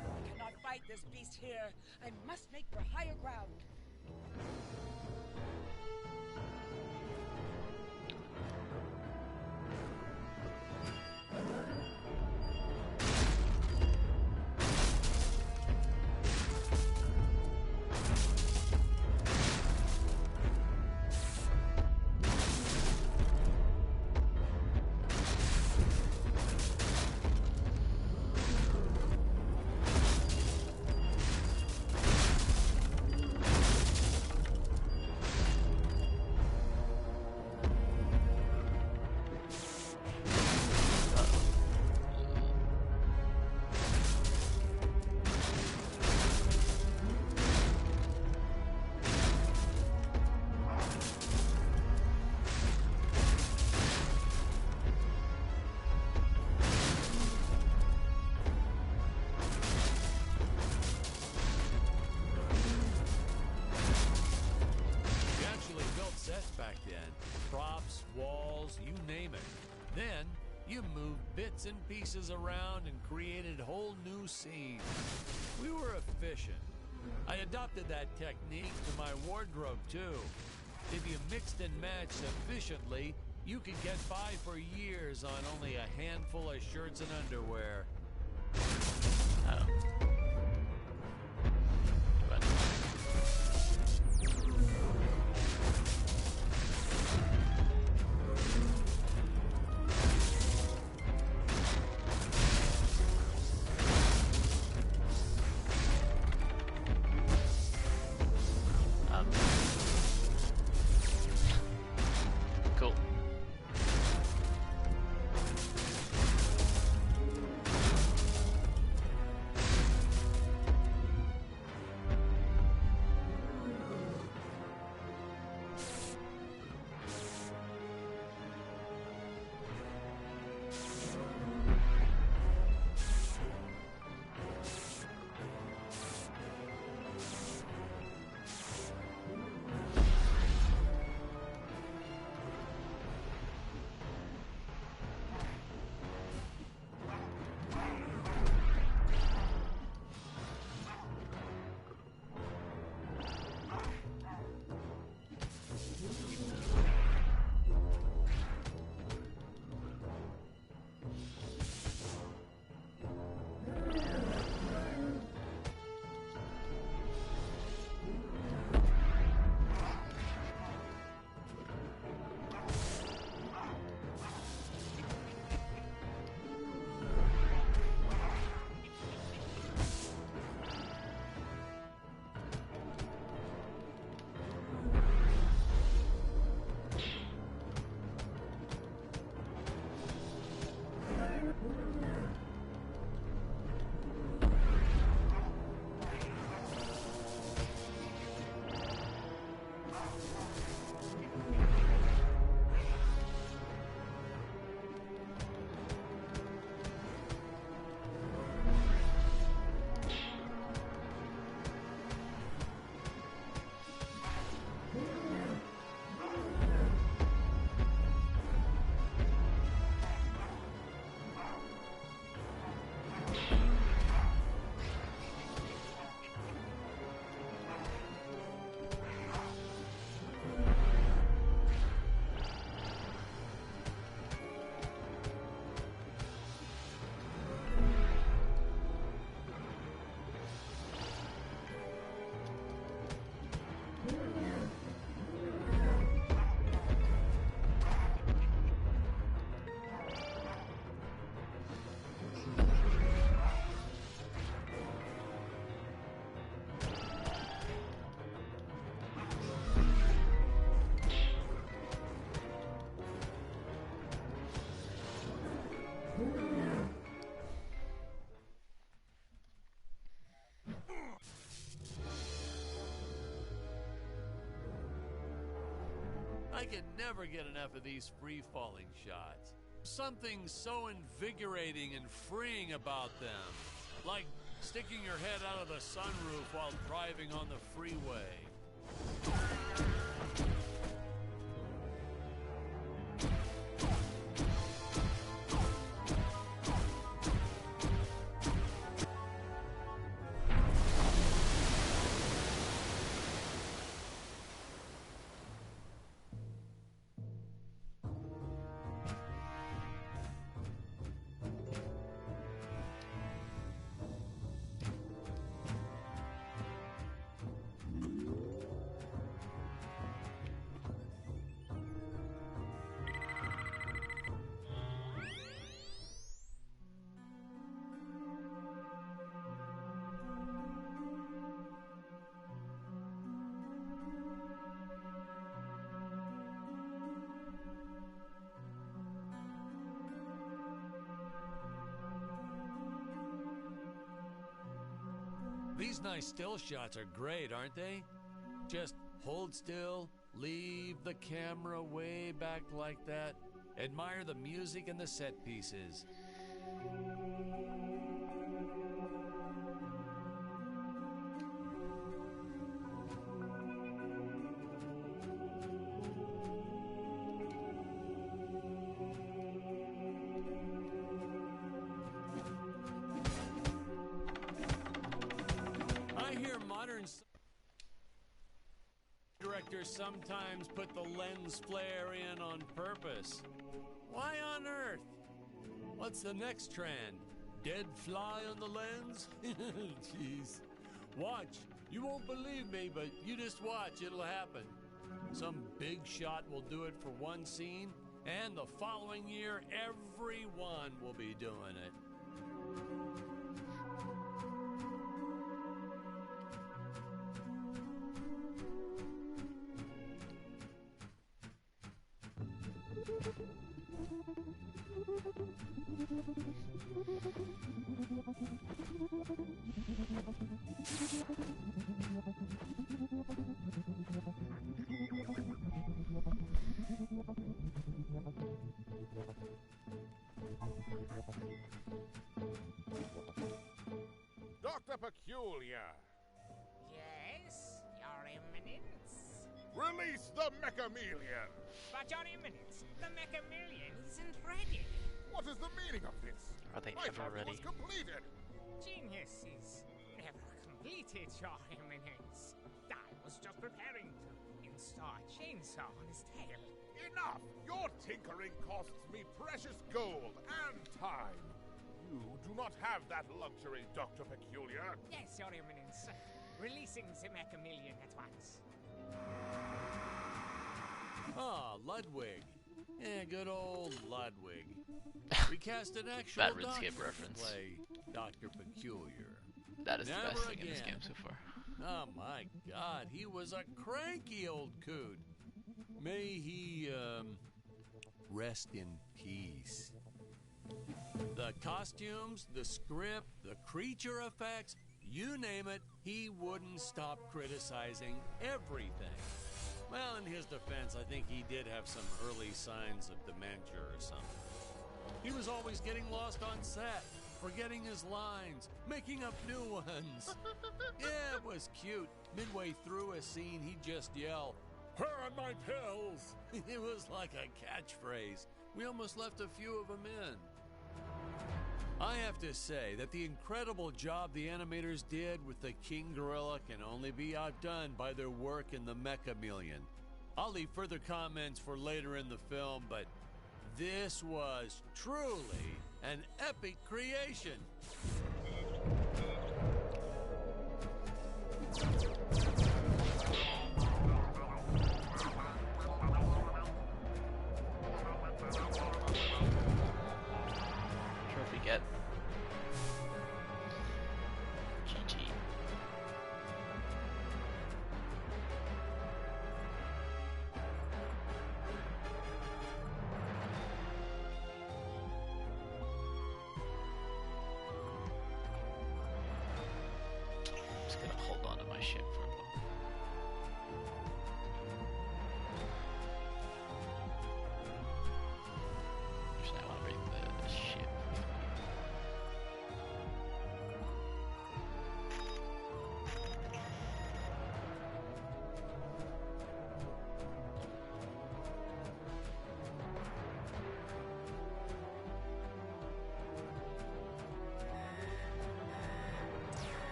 I cannot fight this beast here. I must make for higher ground. We actually built sets back then. Props, walls, you name it. Then, you moved bits and pieces around and created whole new scenes. We were efficient. I adopted that technique to my wardrobe, too. If you mixed and matched efficiently, you could get by for years on only a handful of shirts and underwear. Oh. But cool. can never get enough of these free-falling shots. Something so invigorating and freeing about them. Like sticking your head out of the sunroof while driving on the freeway. These nice still shots are great, aren't they? Just hold still, leave the camera way back like that, admire the music and the set pieces. Directors sometimes put the lens flare in on purpose. Why on earth? What's the next trend? Dead fly on the lens? Jeez. Watch. You won't believe me, but you just watch. It'll happen. Some big shot will do it for one scene, and the following year, everyone will be doing it. Dr. Peculiar! Yes, Your Eminence? Release the Mechamelion! But Your Eminence, the Mechamelion isn't ready. What is the meaning of this? Are they I ever thought it ready? was completed! Genius is never completed, Your Eminence. I was just preparing to install a chainsaw on his tail. Enough! Your tinkering costs me precious gold and time. You do not have that luxury, Dr. Peculiar. Yes, Your Eminence. Releasing the Mechamelion at once. Ah, Ludwig. Yeah, good old Ludwig. We cast an actual Bad RuneScape doctor reference. to play Dr. Peculiar. That is the Never best thing in this again. game so far. Oh my God, he was a cranky old coot. May he, rest in peace. The costumes, the script, the creature effects, you name it, he wouldn't stop criticizing everything. Well, in his defense, I think he did have some early signs of dementia or something. He was always getting lost on set, forgetting his lines, making up new ones. Yeah, it was cute. Midway through a scene, he'd just yell, "Where are my pills?" It was like a catchphrase. We almost left a few of them in. I have to say that the incredible job the animators did with the King Gorilla can only be outdone by their work in the Mechamelion. I'll leave further comments for later in the film, but this was truly an epic creation. Trophy get. GG.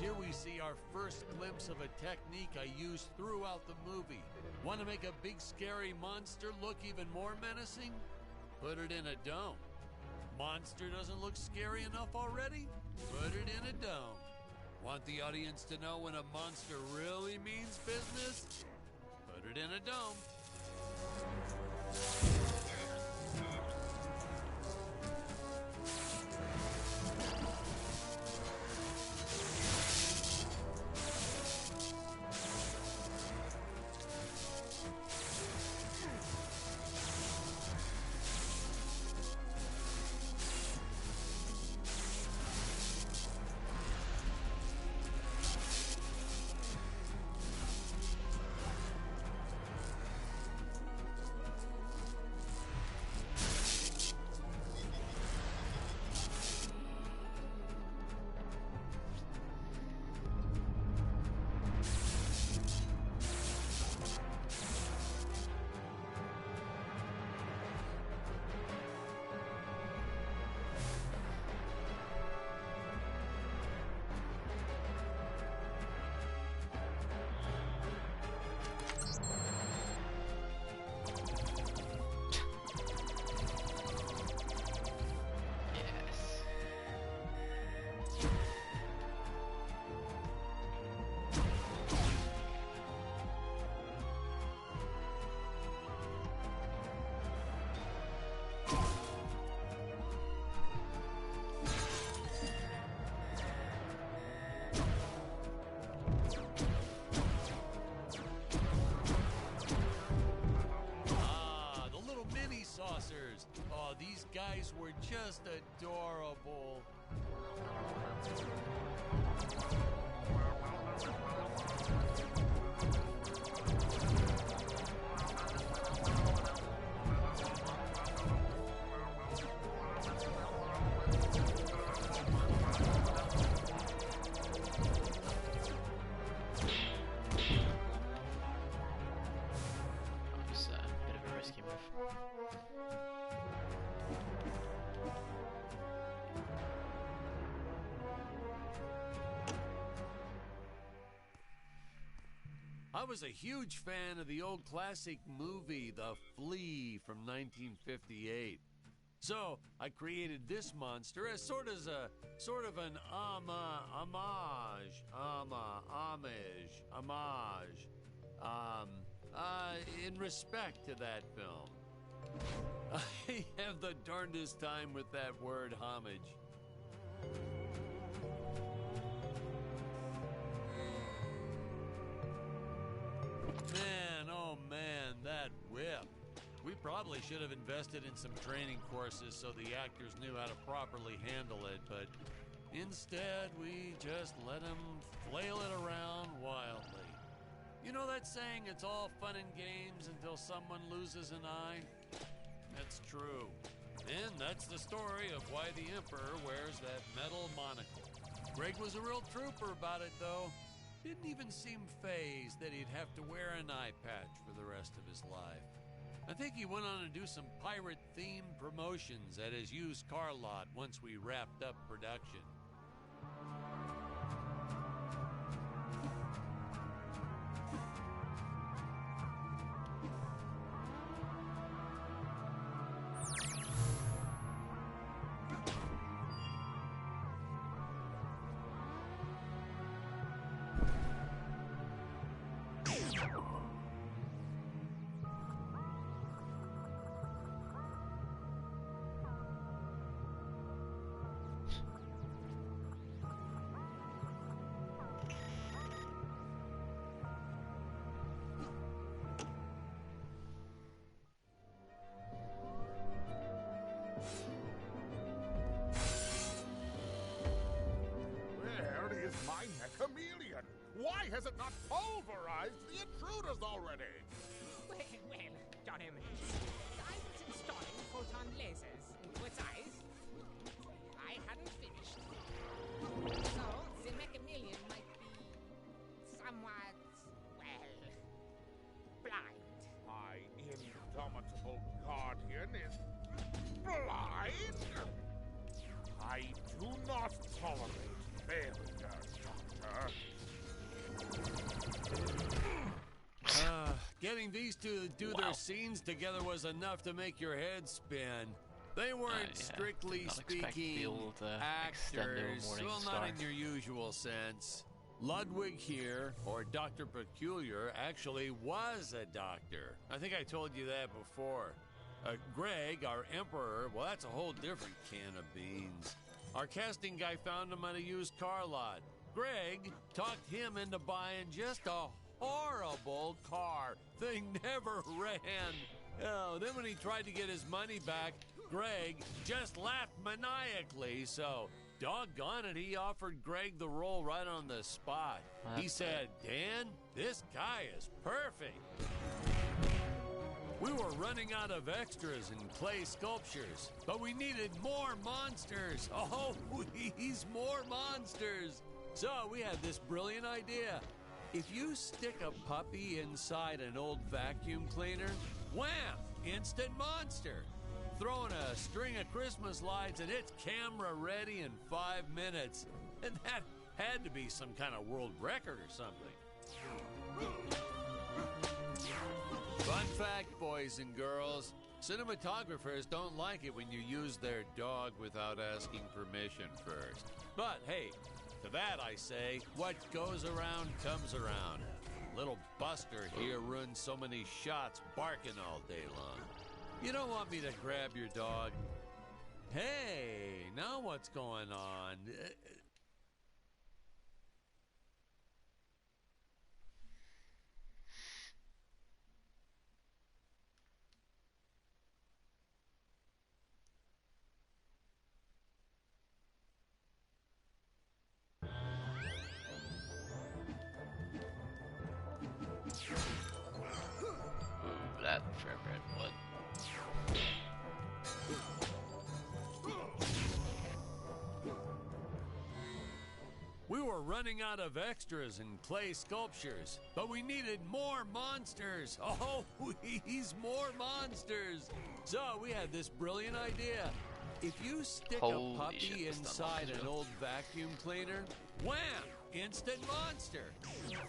Here we see our first glimpse of a technique I used throughout the movie. Want to make a big scary monster look even more menacing? Put it in a dome. Monster doesn't look scary enough already? Put it in a dome. Want the audience to know when a monster really means business? Put it in a dome. Saucers. Oh, these guys were just adorable. I was a huge fan of the old classic movie, The Flea, from 1958. So I created this monster as sort of an homage, in respect to that film. I have the darndest time with that word, homage. Man, oh man, that whip. We probably should have invested in some training courses so the actors knew how to properly handle it, but instead we just let them flail it around wildly. You know that saying, it's all fun and games until someone loses an eye? That's true. And that's the story of why the Emperor wears that metal monocle. Greg was a real trooper about it, though. Didn't even seem fazed that he'd have to wear an eye patch for the rest of his life. I think he went on to do some pirate-themed promotions at his used car lot once we wrapped up production. Chameleon! Why has it not pulverized the intruders already? Well, John Eminence, I was installing photon lasers into its eyes. I hadn't finished. So, the Mechameleon might be somewhat, well, blind. My indomitable guardian is blind? I do not tolerate failure, Doctor. Getting these two to do their scenes together was enough to make your head spin. They weren't strictly speaking actors, well, not in your usual sense. Ludwig here, or Dr. Peculiar, actually was a doctor. I think I told you that before. Greg, our emperor, well, that's a whole different can of beans. Our casting guy found him on a used car lot. Greg talked him into buying just a horrible car. Thing never ran. Oh, then when he tried to get his money back, Greg just laughed maniacally, so doggone it, he offered Greg the role right on the spot. He said, Dan, this guy is perfect. We were running out of extras and clay sculptures, but we needed more monsters. Oh, please, more monsters. So we had this brilliant idea. If you stick a puppy inside an old vacuum cleaner, wham, instant monster. Throwing a string of Christmas lights and it's camera ready in 5 minutes. And that had to be some kind of world record or something. Fun fact, boys and girls, cinematographers don't like it when you use their dog without asking permission first. But hey, to that I say, what goes around comes around. Little Buster here ruined so many shots barking all day long. You don't want me to grab your dog? Hey, now what's going on? That forever wood. We were running out of extras and clay sculptures, but we needed more monsters. Oh, please, more monsters. So we had this brilliant idea. If you stick a puppy inside an old vacuum cleaner, wham, instant monster.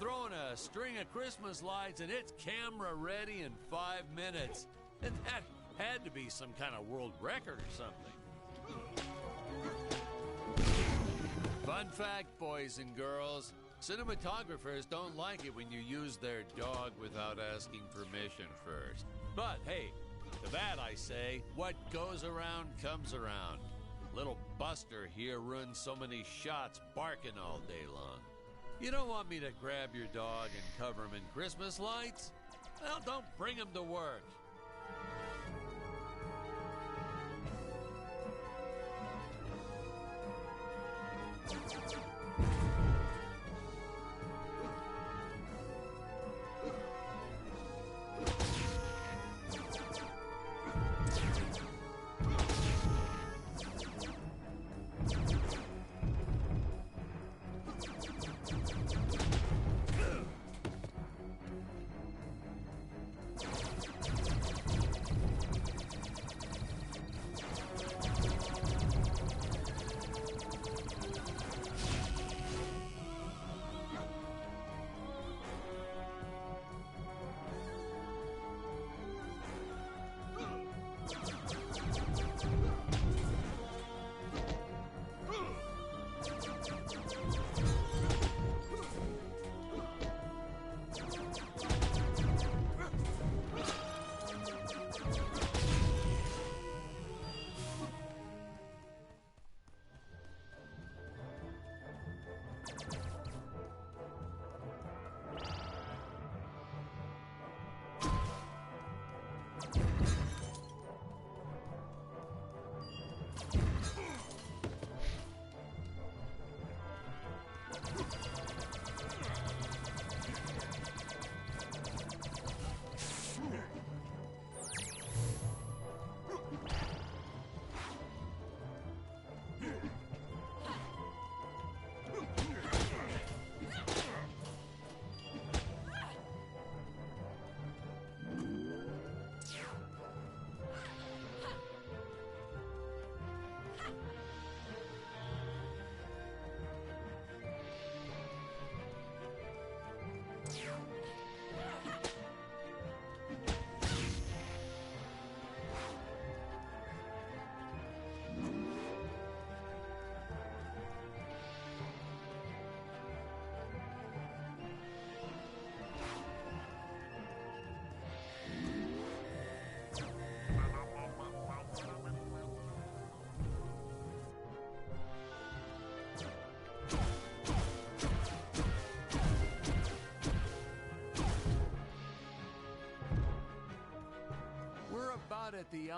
Throwing a string of Christmas lights and it's camera ready in 5 minutes. And that had to be some kind of world record or something. Fun fact, boys and girls, cinematographers don't like it when you use their dog without asking permission first. But hey, to that I say, what goes around comes around. Little Buster here ruined so many shots barking all day long. You don't want me to grab your dog and cover him in Christmas lights? Well, don't bring him to work.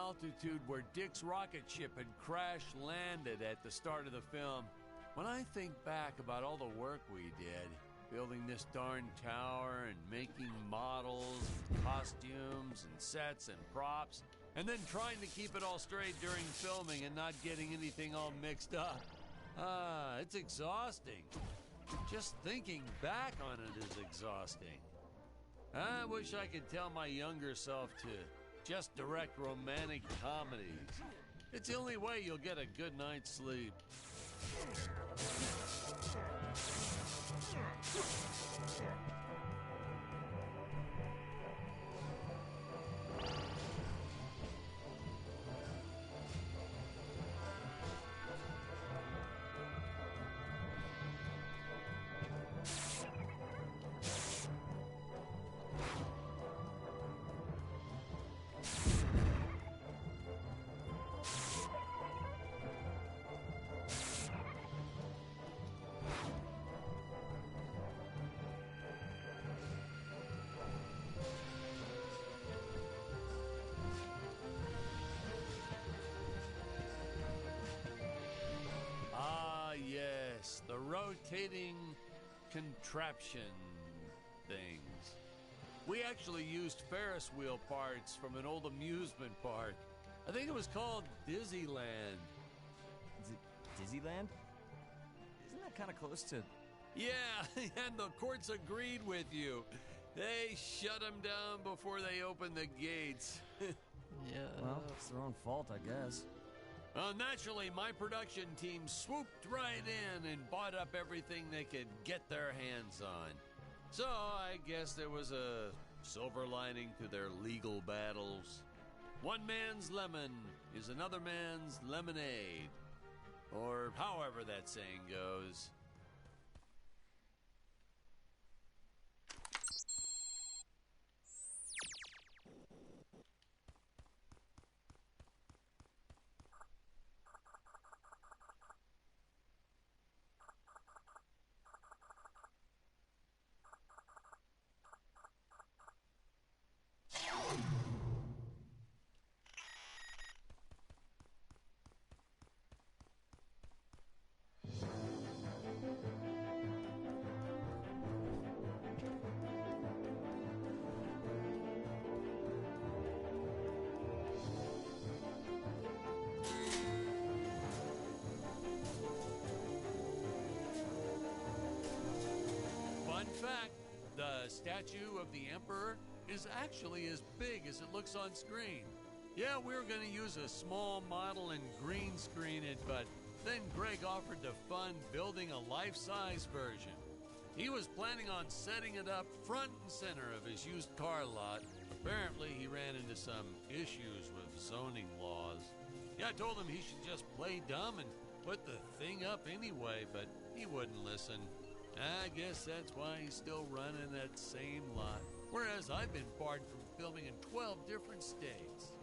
altitude where Dick's rocket ship had crash landed at the start of the film. When I think back about all the work we did, building this darn tower and making models, and costumes and sets and props, and then trying to keep it all straight during filming and not getting anything all mixed up. It's exhausting. Just thinking back on it is exhausting. I wish I could tell my younger self to just direct romantic comedies. It's the only way you'll get a good night's sleep. Yes, the rotating contraption things. We actually used Ferris wheel parts from an old amusement park. I think it was called Disneyland. Disneyland? Isn't that kind of close to... Yeah, and the courts agreed with you. They shut them down before they opened the gates. Yeah. Well, it's their own fault, I guess. Naturally, my production team swooped right in and bought up everything they could get their hands on. So I guess there was a silver lining to their legal battles. One man's lemon is another man's lemonade. Or however that saying goes. Fun fact, the statue of the Emperor is actually as big as it looks on screen. Yeah, we were going to use a small model and green screen it, but then Greg offered to fund building a life-size version. He was planning on setting it up front and center of his used car lot. Apparently, he ran into some issues with zoning laws. Yeah, I told him he should just play dumb and put the thing up anyway, but he wouldn't listen. I guess that's why he's still running that same lot. Whereas I've been barred from filming in 12 different states.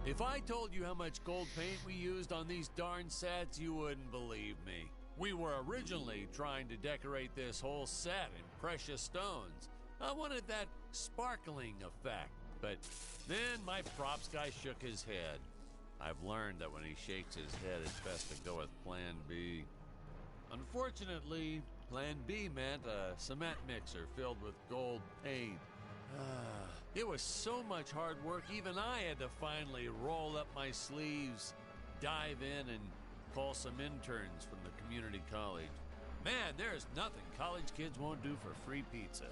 If I told you how much gold paint we used on these darn sets, you wouldn't believe me. We were originally trying to decorate this whole set in precious stones. I wanted that sparkling effect, but then my props guy shook his head. I've learned that when he shakes his head, it's best to go with Plan B. Unfortunately, Plan B meant a cement mixer filled with gold paint. It was so much hard work, even I had to finally roll up my sleeves, dive in, and call some interns from the community college. Man, there's nothing college kids won't do for free pizza.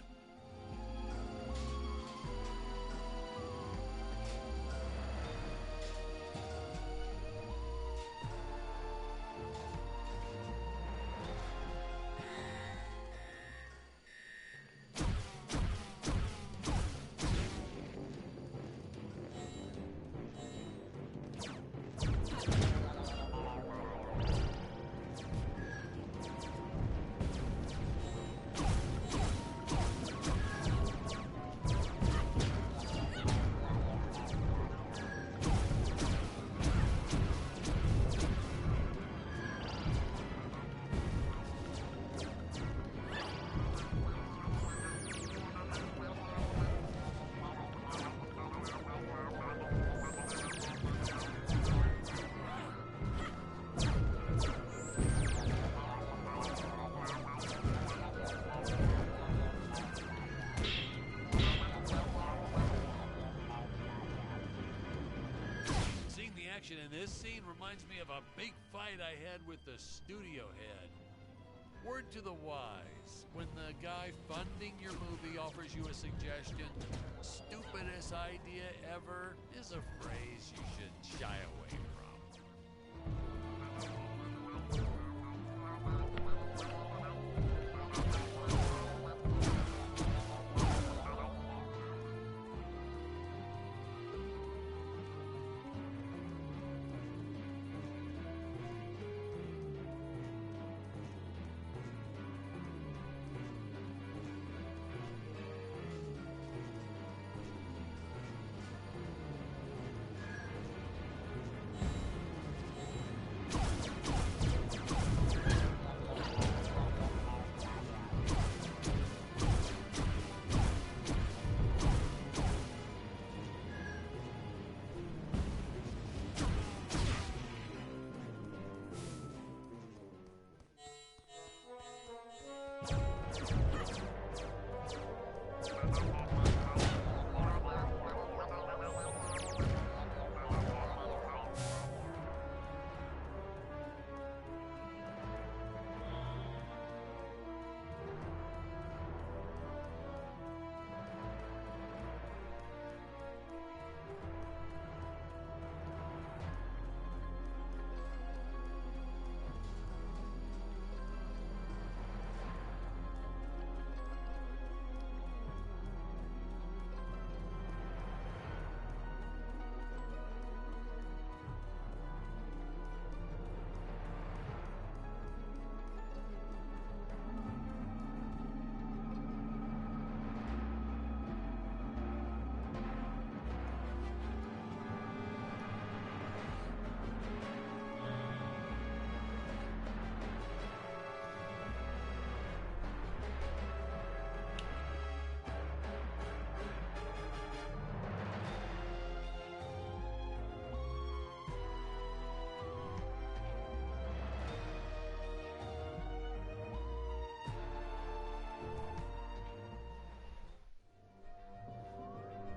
I had with the studio head. Word to the wise, when the guy funding your movie offers you a suggestion, stupidest idea ever is a phrase you should shy away from.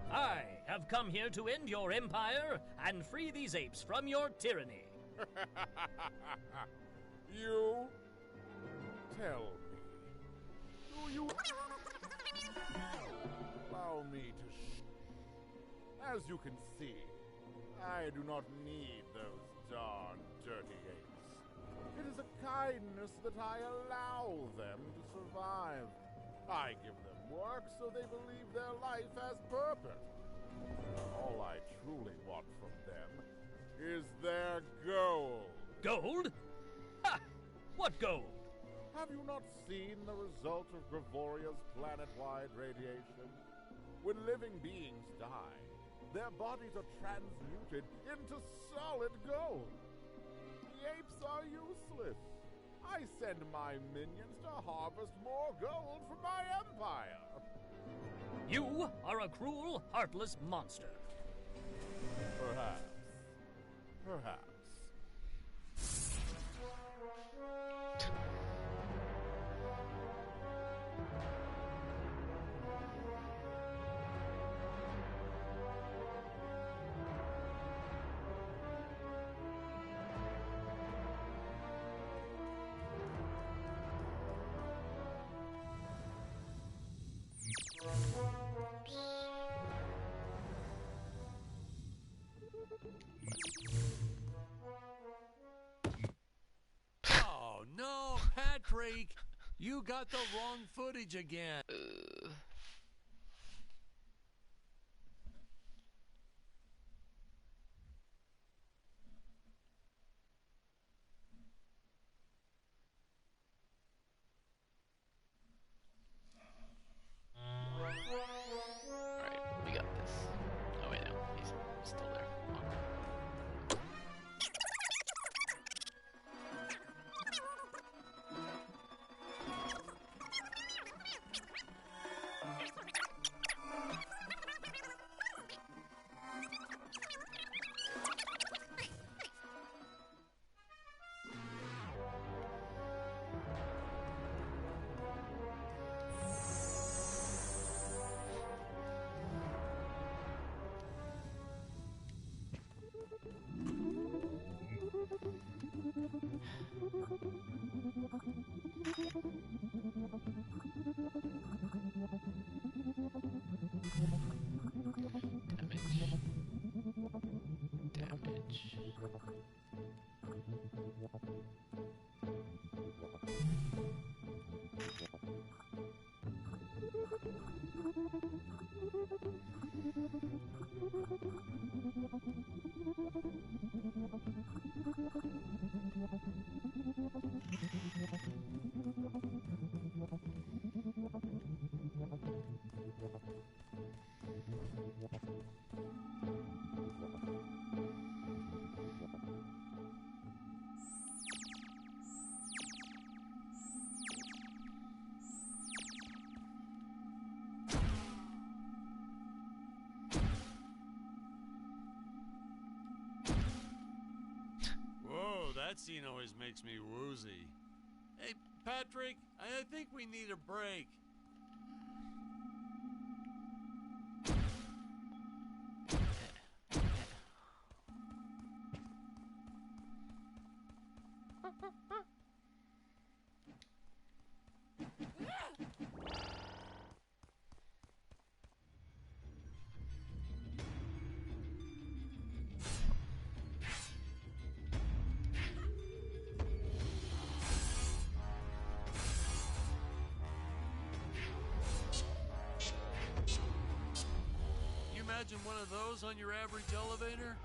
I have come here to end your empire and free these apes from your tyranny. You tell me, do you allow me to As you can see, I do not need those darn dirty apes. It is a kindness that I allow them to survive. I give them work so they believe their life has purpose. All I truly want from them is their gold. Gold? Ha! What gold? Have you not seen the result of Gravoria's planet-wide radiation? When living beings die, their bodies are transmuted into solid gold. The apes are useless. I send my minions to harvest more gold for my empire. You are a cruel, heartless monster. Perhaps. Perhaps. Oh, no, Patrick! You got the wrong footage again. Alright, we got this. Oh wait, no, he's still there. That scene always makes me woozy. Hey, Patrick, I think we need a break. Imagine one of those on your average elevator?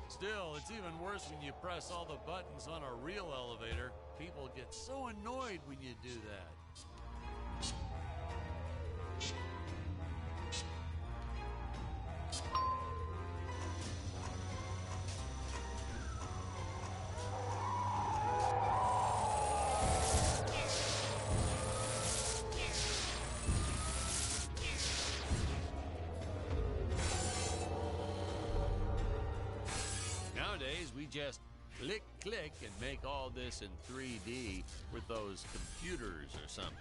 Still, it's even worse when you press all the buttons on a real elevator. People get so annoyed when you do that. Nowadays, we just click, click, and make all this in 3D with those computers or something.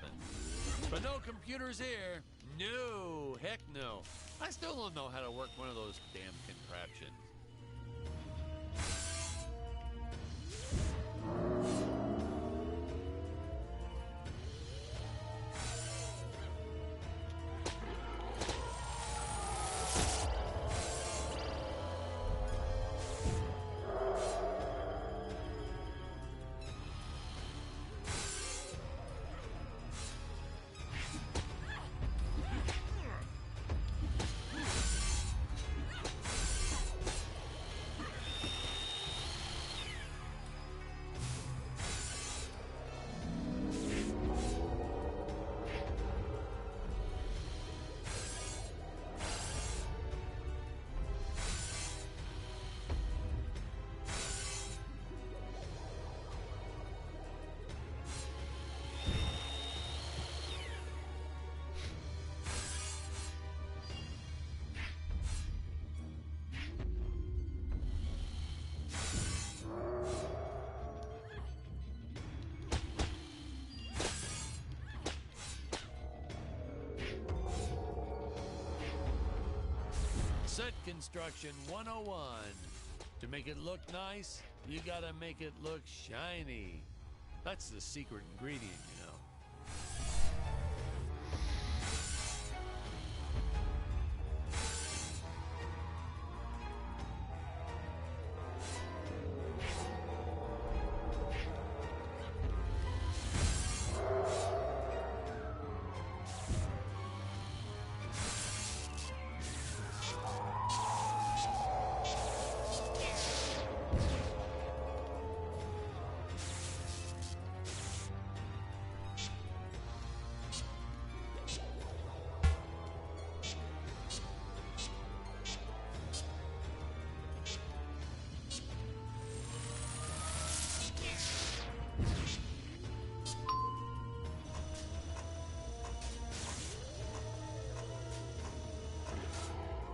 But no computers here. No, heck no. I still don't know how to work one of those damn contraptions. Set construction 101. To make it look nice, you gotta make it look shiny. That's the secret ingredient, you know.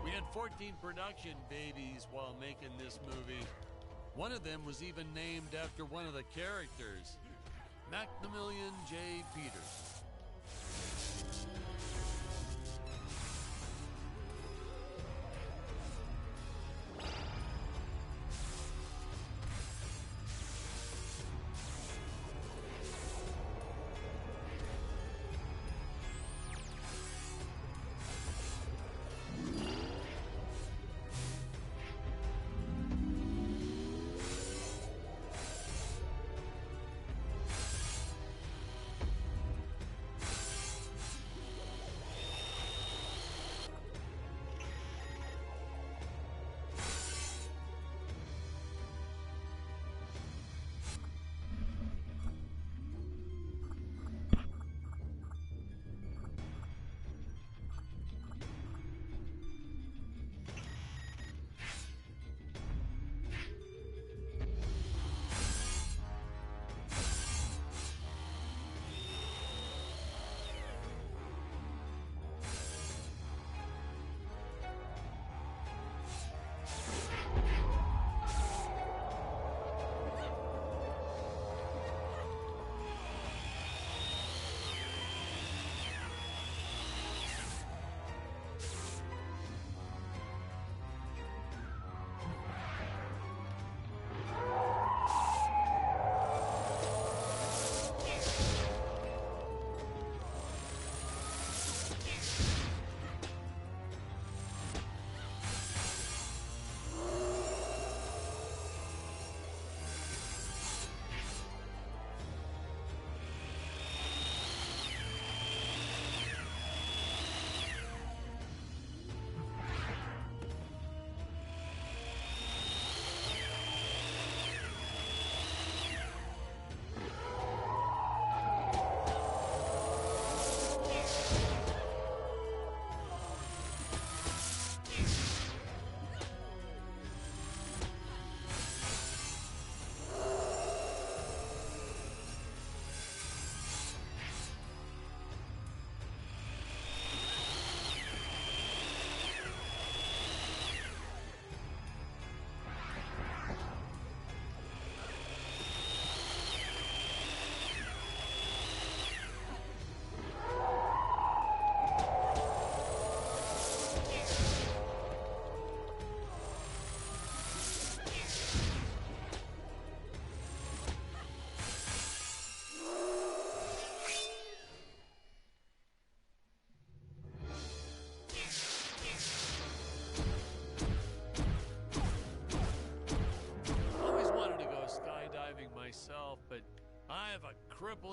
We had 14 production babies while making this movie. One of them was even named after one of the characters, Maximilian J. Peters.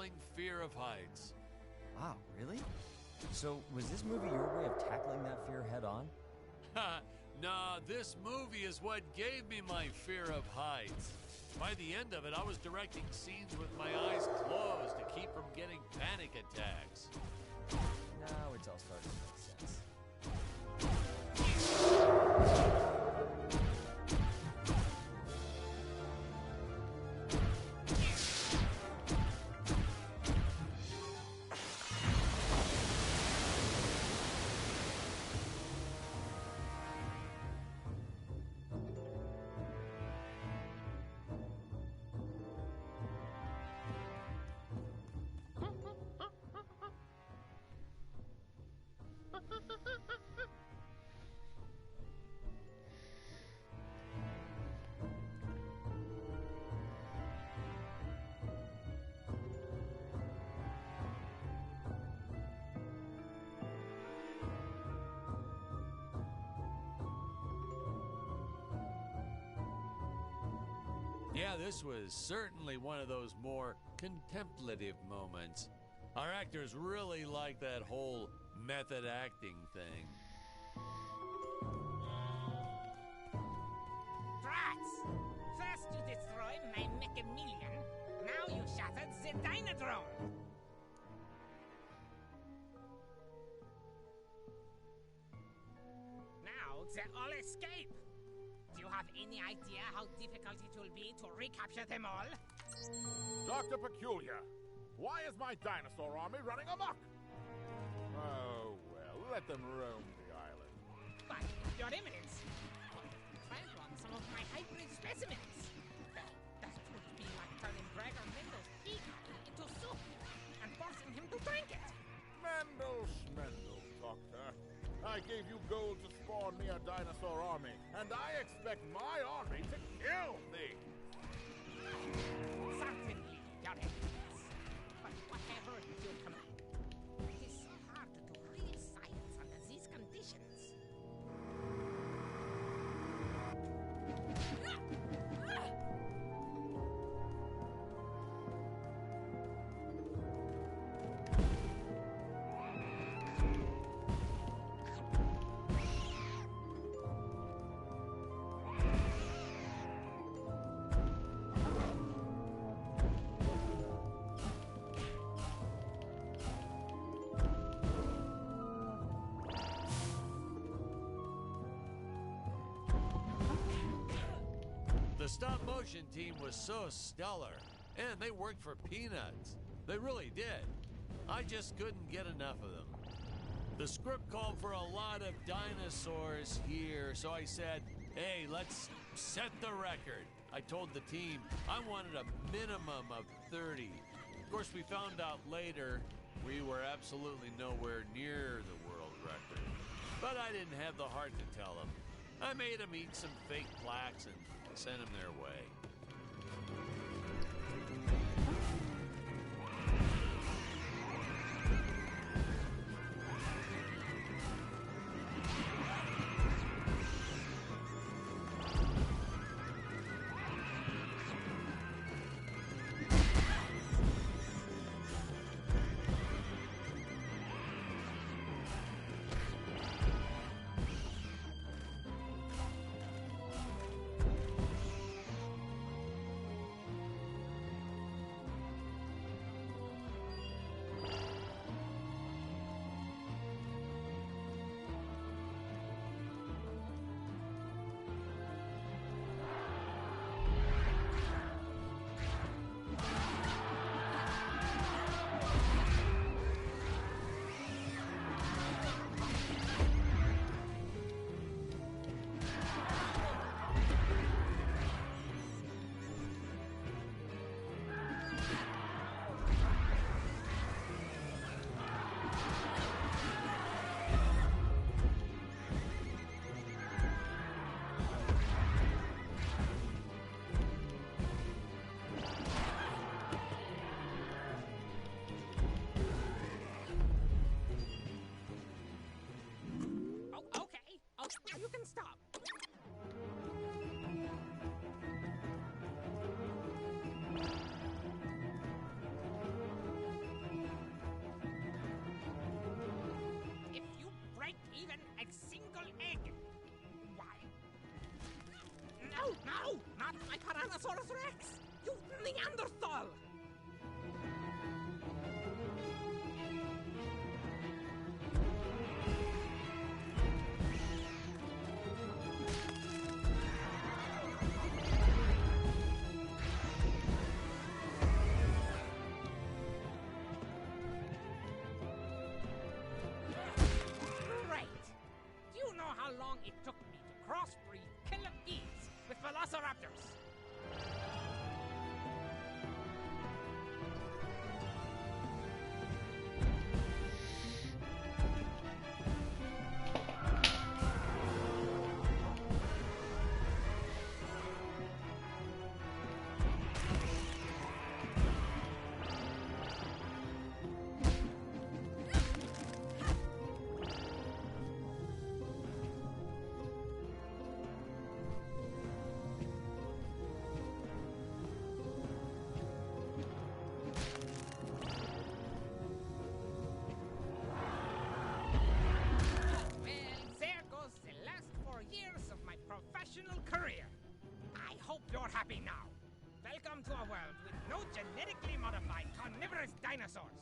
crippling fear of heights. Wow, really? So, was this movie your way of tackling that fear head on? Ha! Nah, this movie is what gave me my fear of heights. By the end of it, I was directing scenes with my eyes closed to keep from getting panic attacks. Now it's all starting to make sense. Yeah, this was certainly one of those more contemplative moments. Our actors really like that whole method acting thing. Drats! First you destroyed my mechamillion, now you shattered the Dynadrome! Now they all escape! Do you have any idea how difficult it will be to recapture them all? Dr. Peculiar, why is my dinosaur army running amok? Oh, well, let them roam the island. But, Your Eminence, try and run some of my hybrid specimens. That would be like turning Gregor Mendel's pea into soup and forcing him to drink it. Mendel Schmendel, Doctor. I gave you gold to spawn me a dinosaur army, and I expect my army to kill things. Certainly, Your Eminence. But whatever you command, it is so hard to do real science under these conditions. The stop-motion team was so stellar, and they worked for peanuts. They really did. I just couldn't get enough of them. The script called for a lot of dinosaurs here, so I said, hey, let's set the record. I told the team I wanted a minimum of 30. Of course, we found out later we were absolutely nowhere near the world record. But I didn't have the heart to tell them. I made them eat some fake plaques and sent them their way. Tyrannosaurus Rex! You Neanderthal! Great! Do you know how long it took me to crossbreed killer bees with velociraptors? Professional career. I hope you're happy now. Welcome to a world with no genetically modified carnivorous dinosaurs.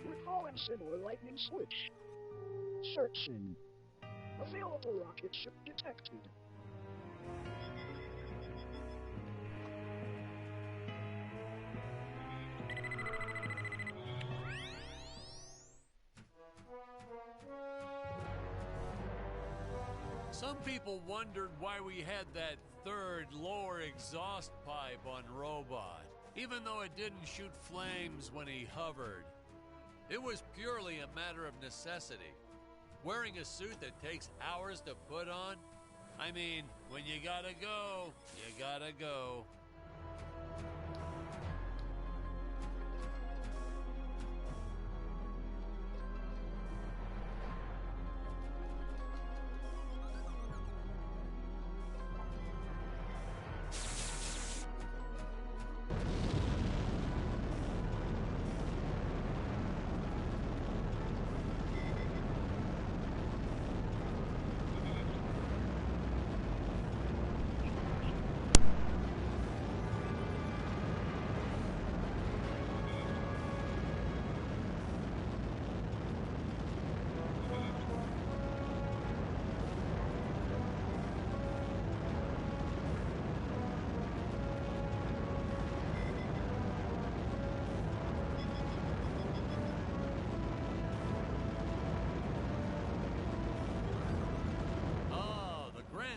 Recalling similar lightning switch. Searching. Available rocket ship detected. Some people wondered why we had that third lower exhaust pipe on Robot, even though it didn't shoot flames when he hovered. It was purely a matter of necessity. Wearing a suit that takes hours to put on? I mean, when you gotta go, you gotta go.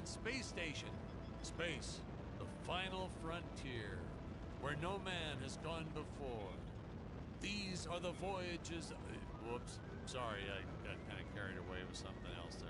manned space station. Space, the final frontier, where no man has gone before. These are the voyages. Whoops, sorry, I got kind of carried away with something else there.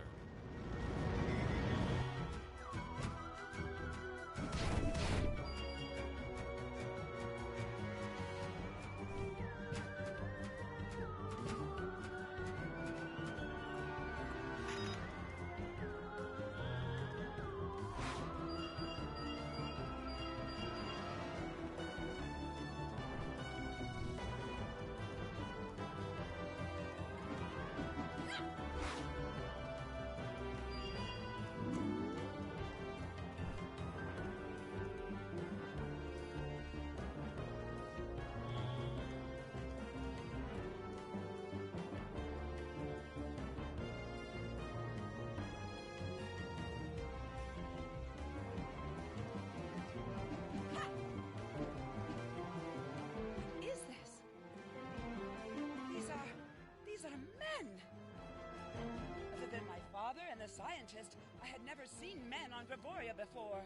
And the scientist, I had never seen men on Gravoria before.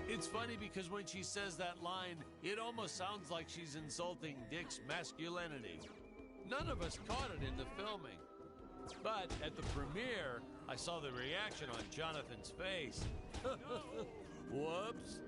It's funny because when she says that line, it almost sounds like she's insulting Dick's masculinity. None of us caught it in the filming. But at the premiere, I saw the reaction on Jonathan's face. Whoops.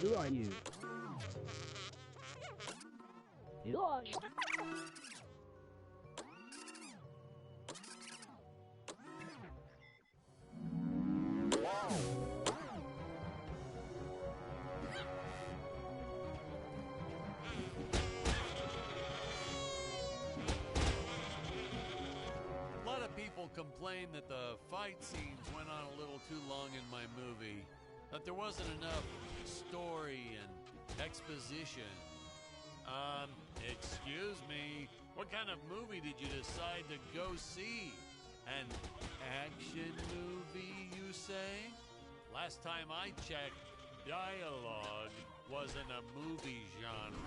Who are you? Gosh. A lot of people complain that the fight scenes went on a little too long in my movie, that there wasn't enough story and exposition. Excuse me, what kind of movie did you decide to go see? An action movie, you say? Last time I checked, dialogue wasn't a movie genre.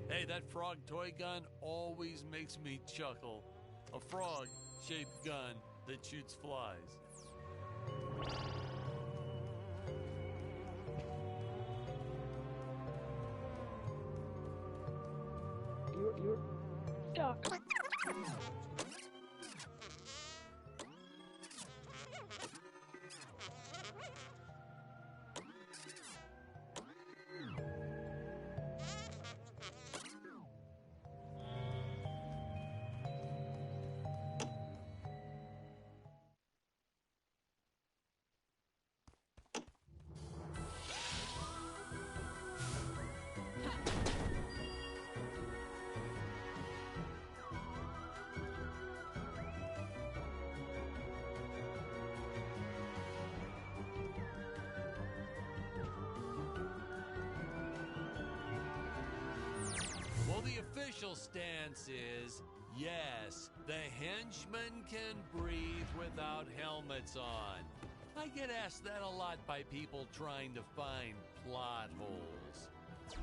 Hey, that frog toy gun always makes me chuckle. A frog-shaped gun that shoots flies. You're stuck. Well, the official stance is, yes, the henchmen can breathe without helmets on. I get asked that a lot by people trying to find plot holes.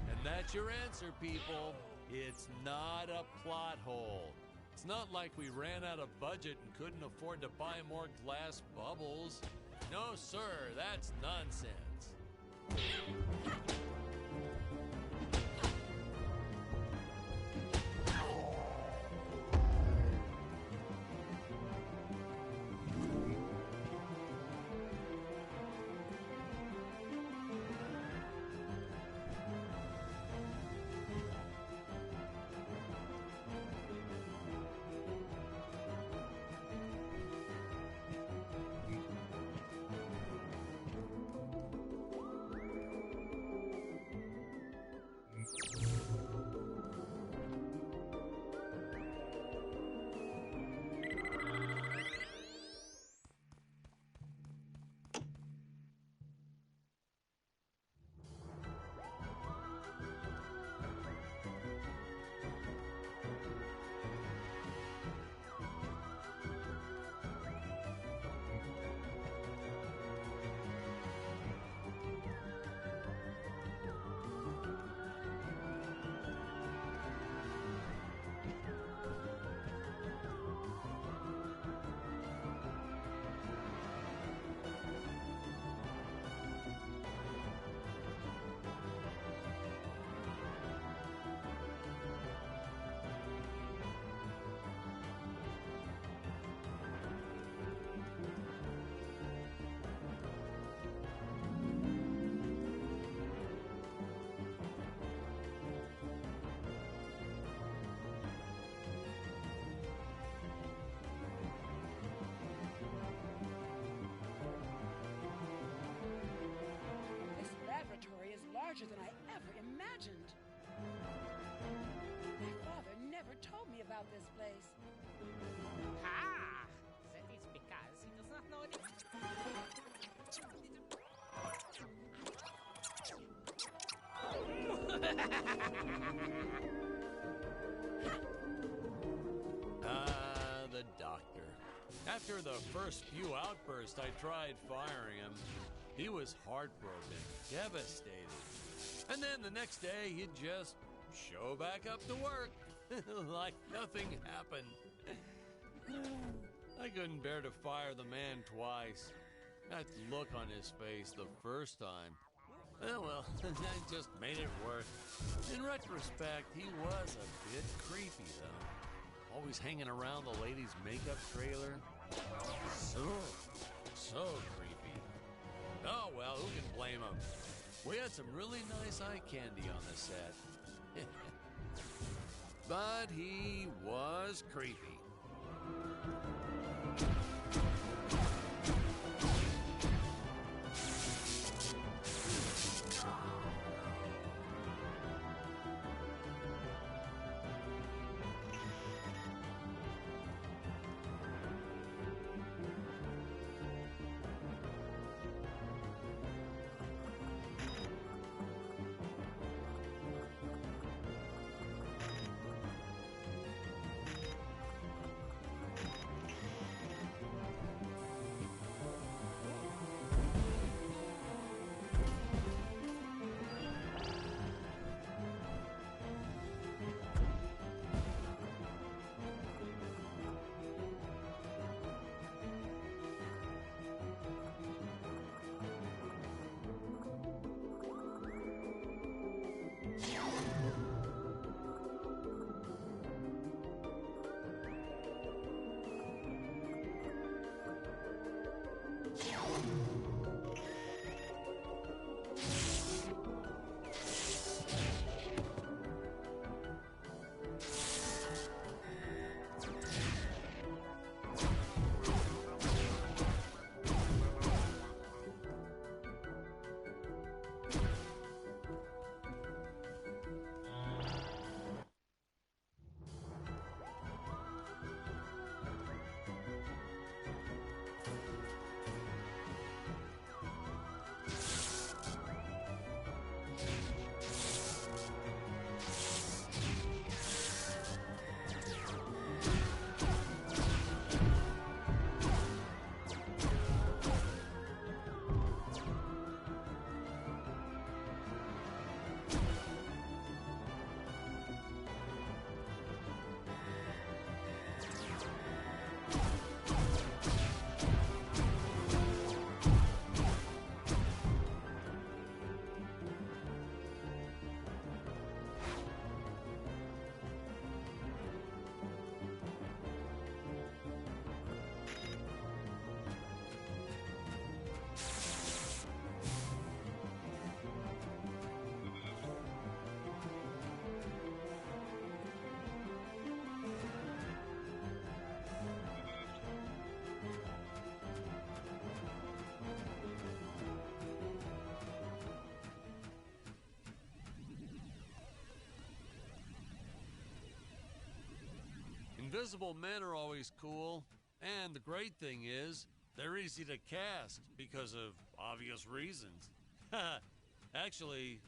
And that's your answer, people. It's not a plot hole. It's not like we ran out of budget and couldn't afford to buy more glass bubbles. No, sir, that's nonsense. Larger than I ever imagined. My father never told me about this place. Ah! That is because he does not know The doctor. After the first few outbursts, I tried firing him. He was heartbroken, devastated. And then the next day, he'd just show back up to work like nothing happened. I couldn't bear to fire the man twice. That look on his face the first time. Well, that just made it worse. In retrospect, he was a bit creepy, though. Always hanging around the ladies' makeup trailer. So creepy. Oh, well, who can blame him? We had some really nice eye candy on the set. But he was creepy. Invisible men are always cool, and the great thing is, they're easy to cast because of obvious reasons. Actually,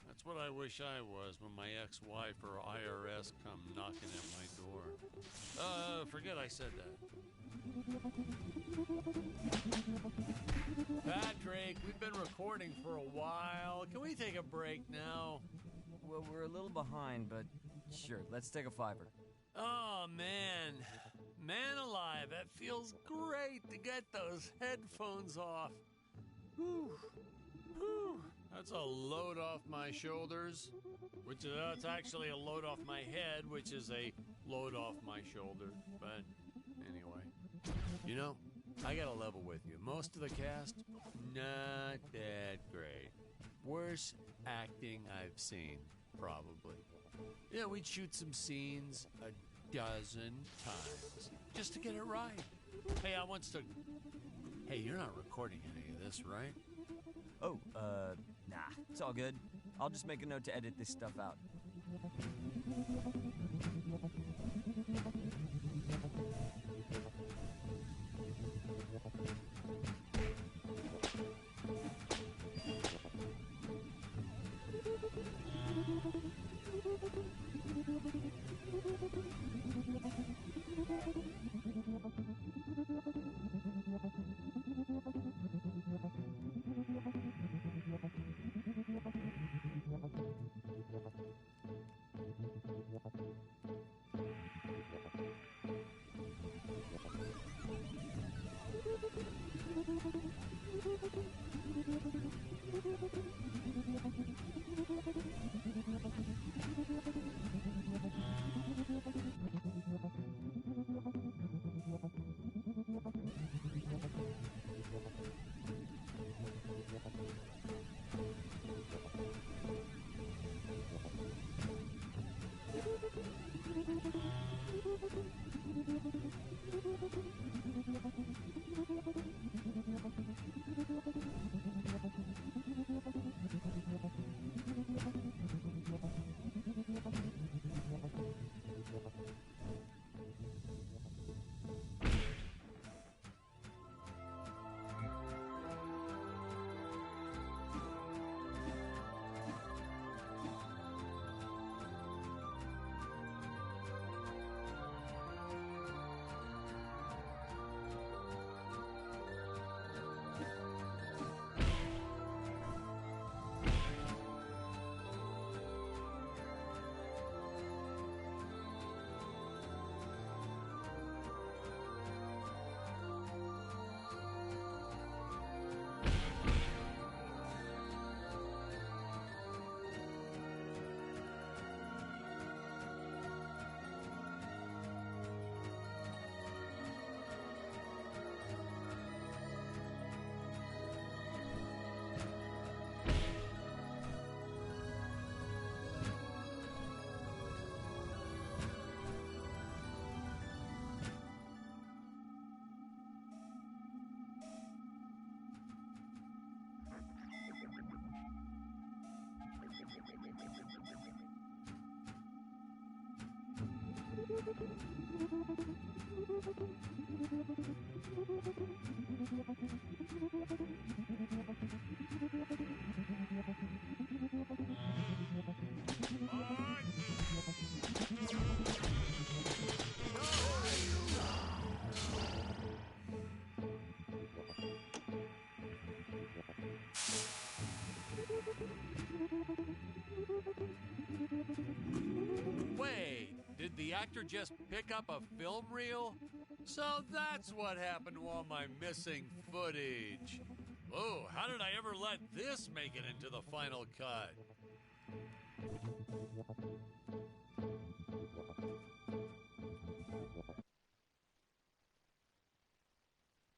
that's what I wish I was when my ex-wife or IRS come knocking at my door. Forget I said that. Patrick, we've been recording for a while. Can we take a break now? Well, we're a little behind, but sure, let's take a fiver. Oh, man. Man alive, that feels great to get those headphones off. Whew. Whew. That's a load off my shoulders, which is that's actually a load off my head, which is a load off my shoulder. But anyway, you know, I gotta level with you. Most of the cast, not that great. Worst acting I've seen, probably. Yeah, we'd shoot some scenes a dozen times just to get it right. Hey, Hey, you're not recording any of this, right? Oh, nah, it's all good. I'll just make a note to edit this stuff out. Wait, did the actor just pick up a film reel? So that's what happened to all my missing footage. Oh, how did I ever let this make it into the final cut?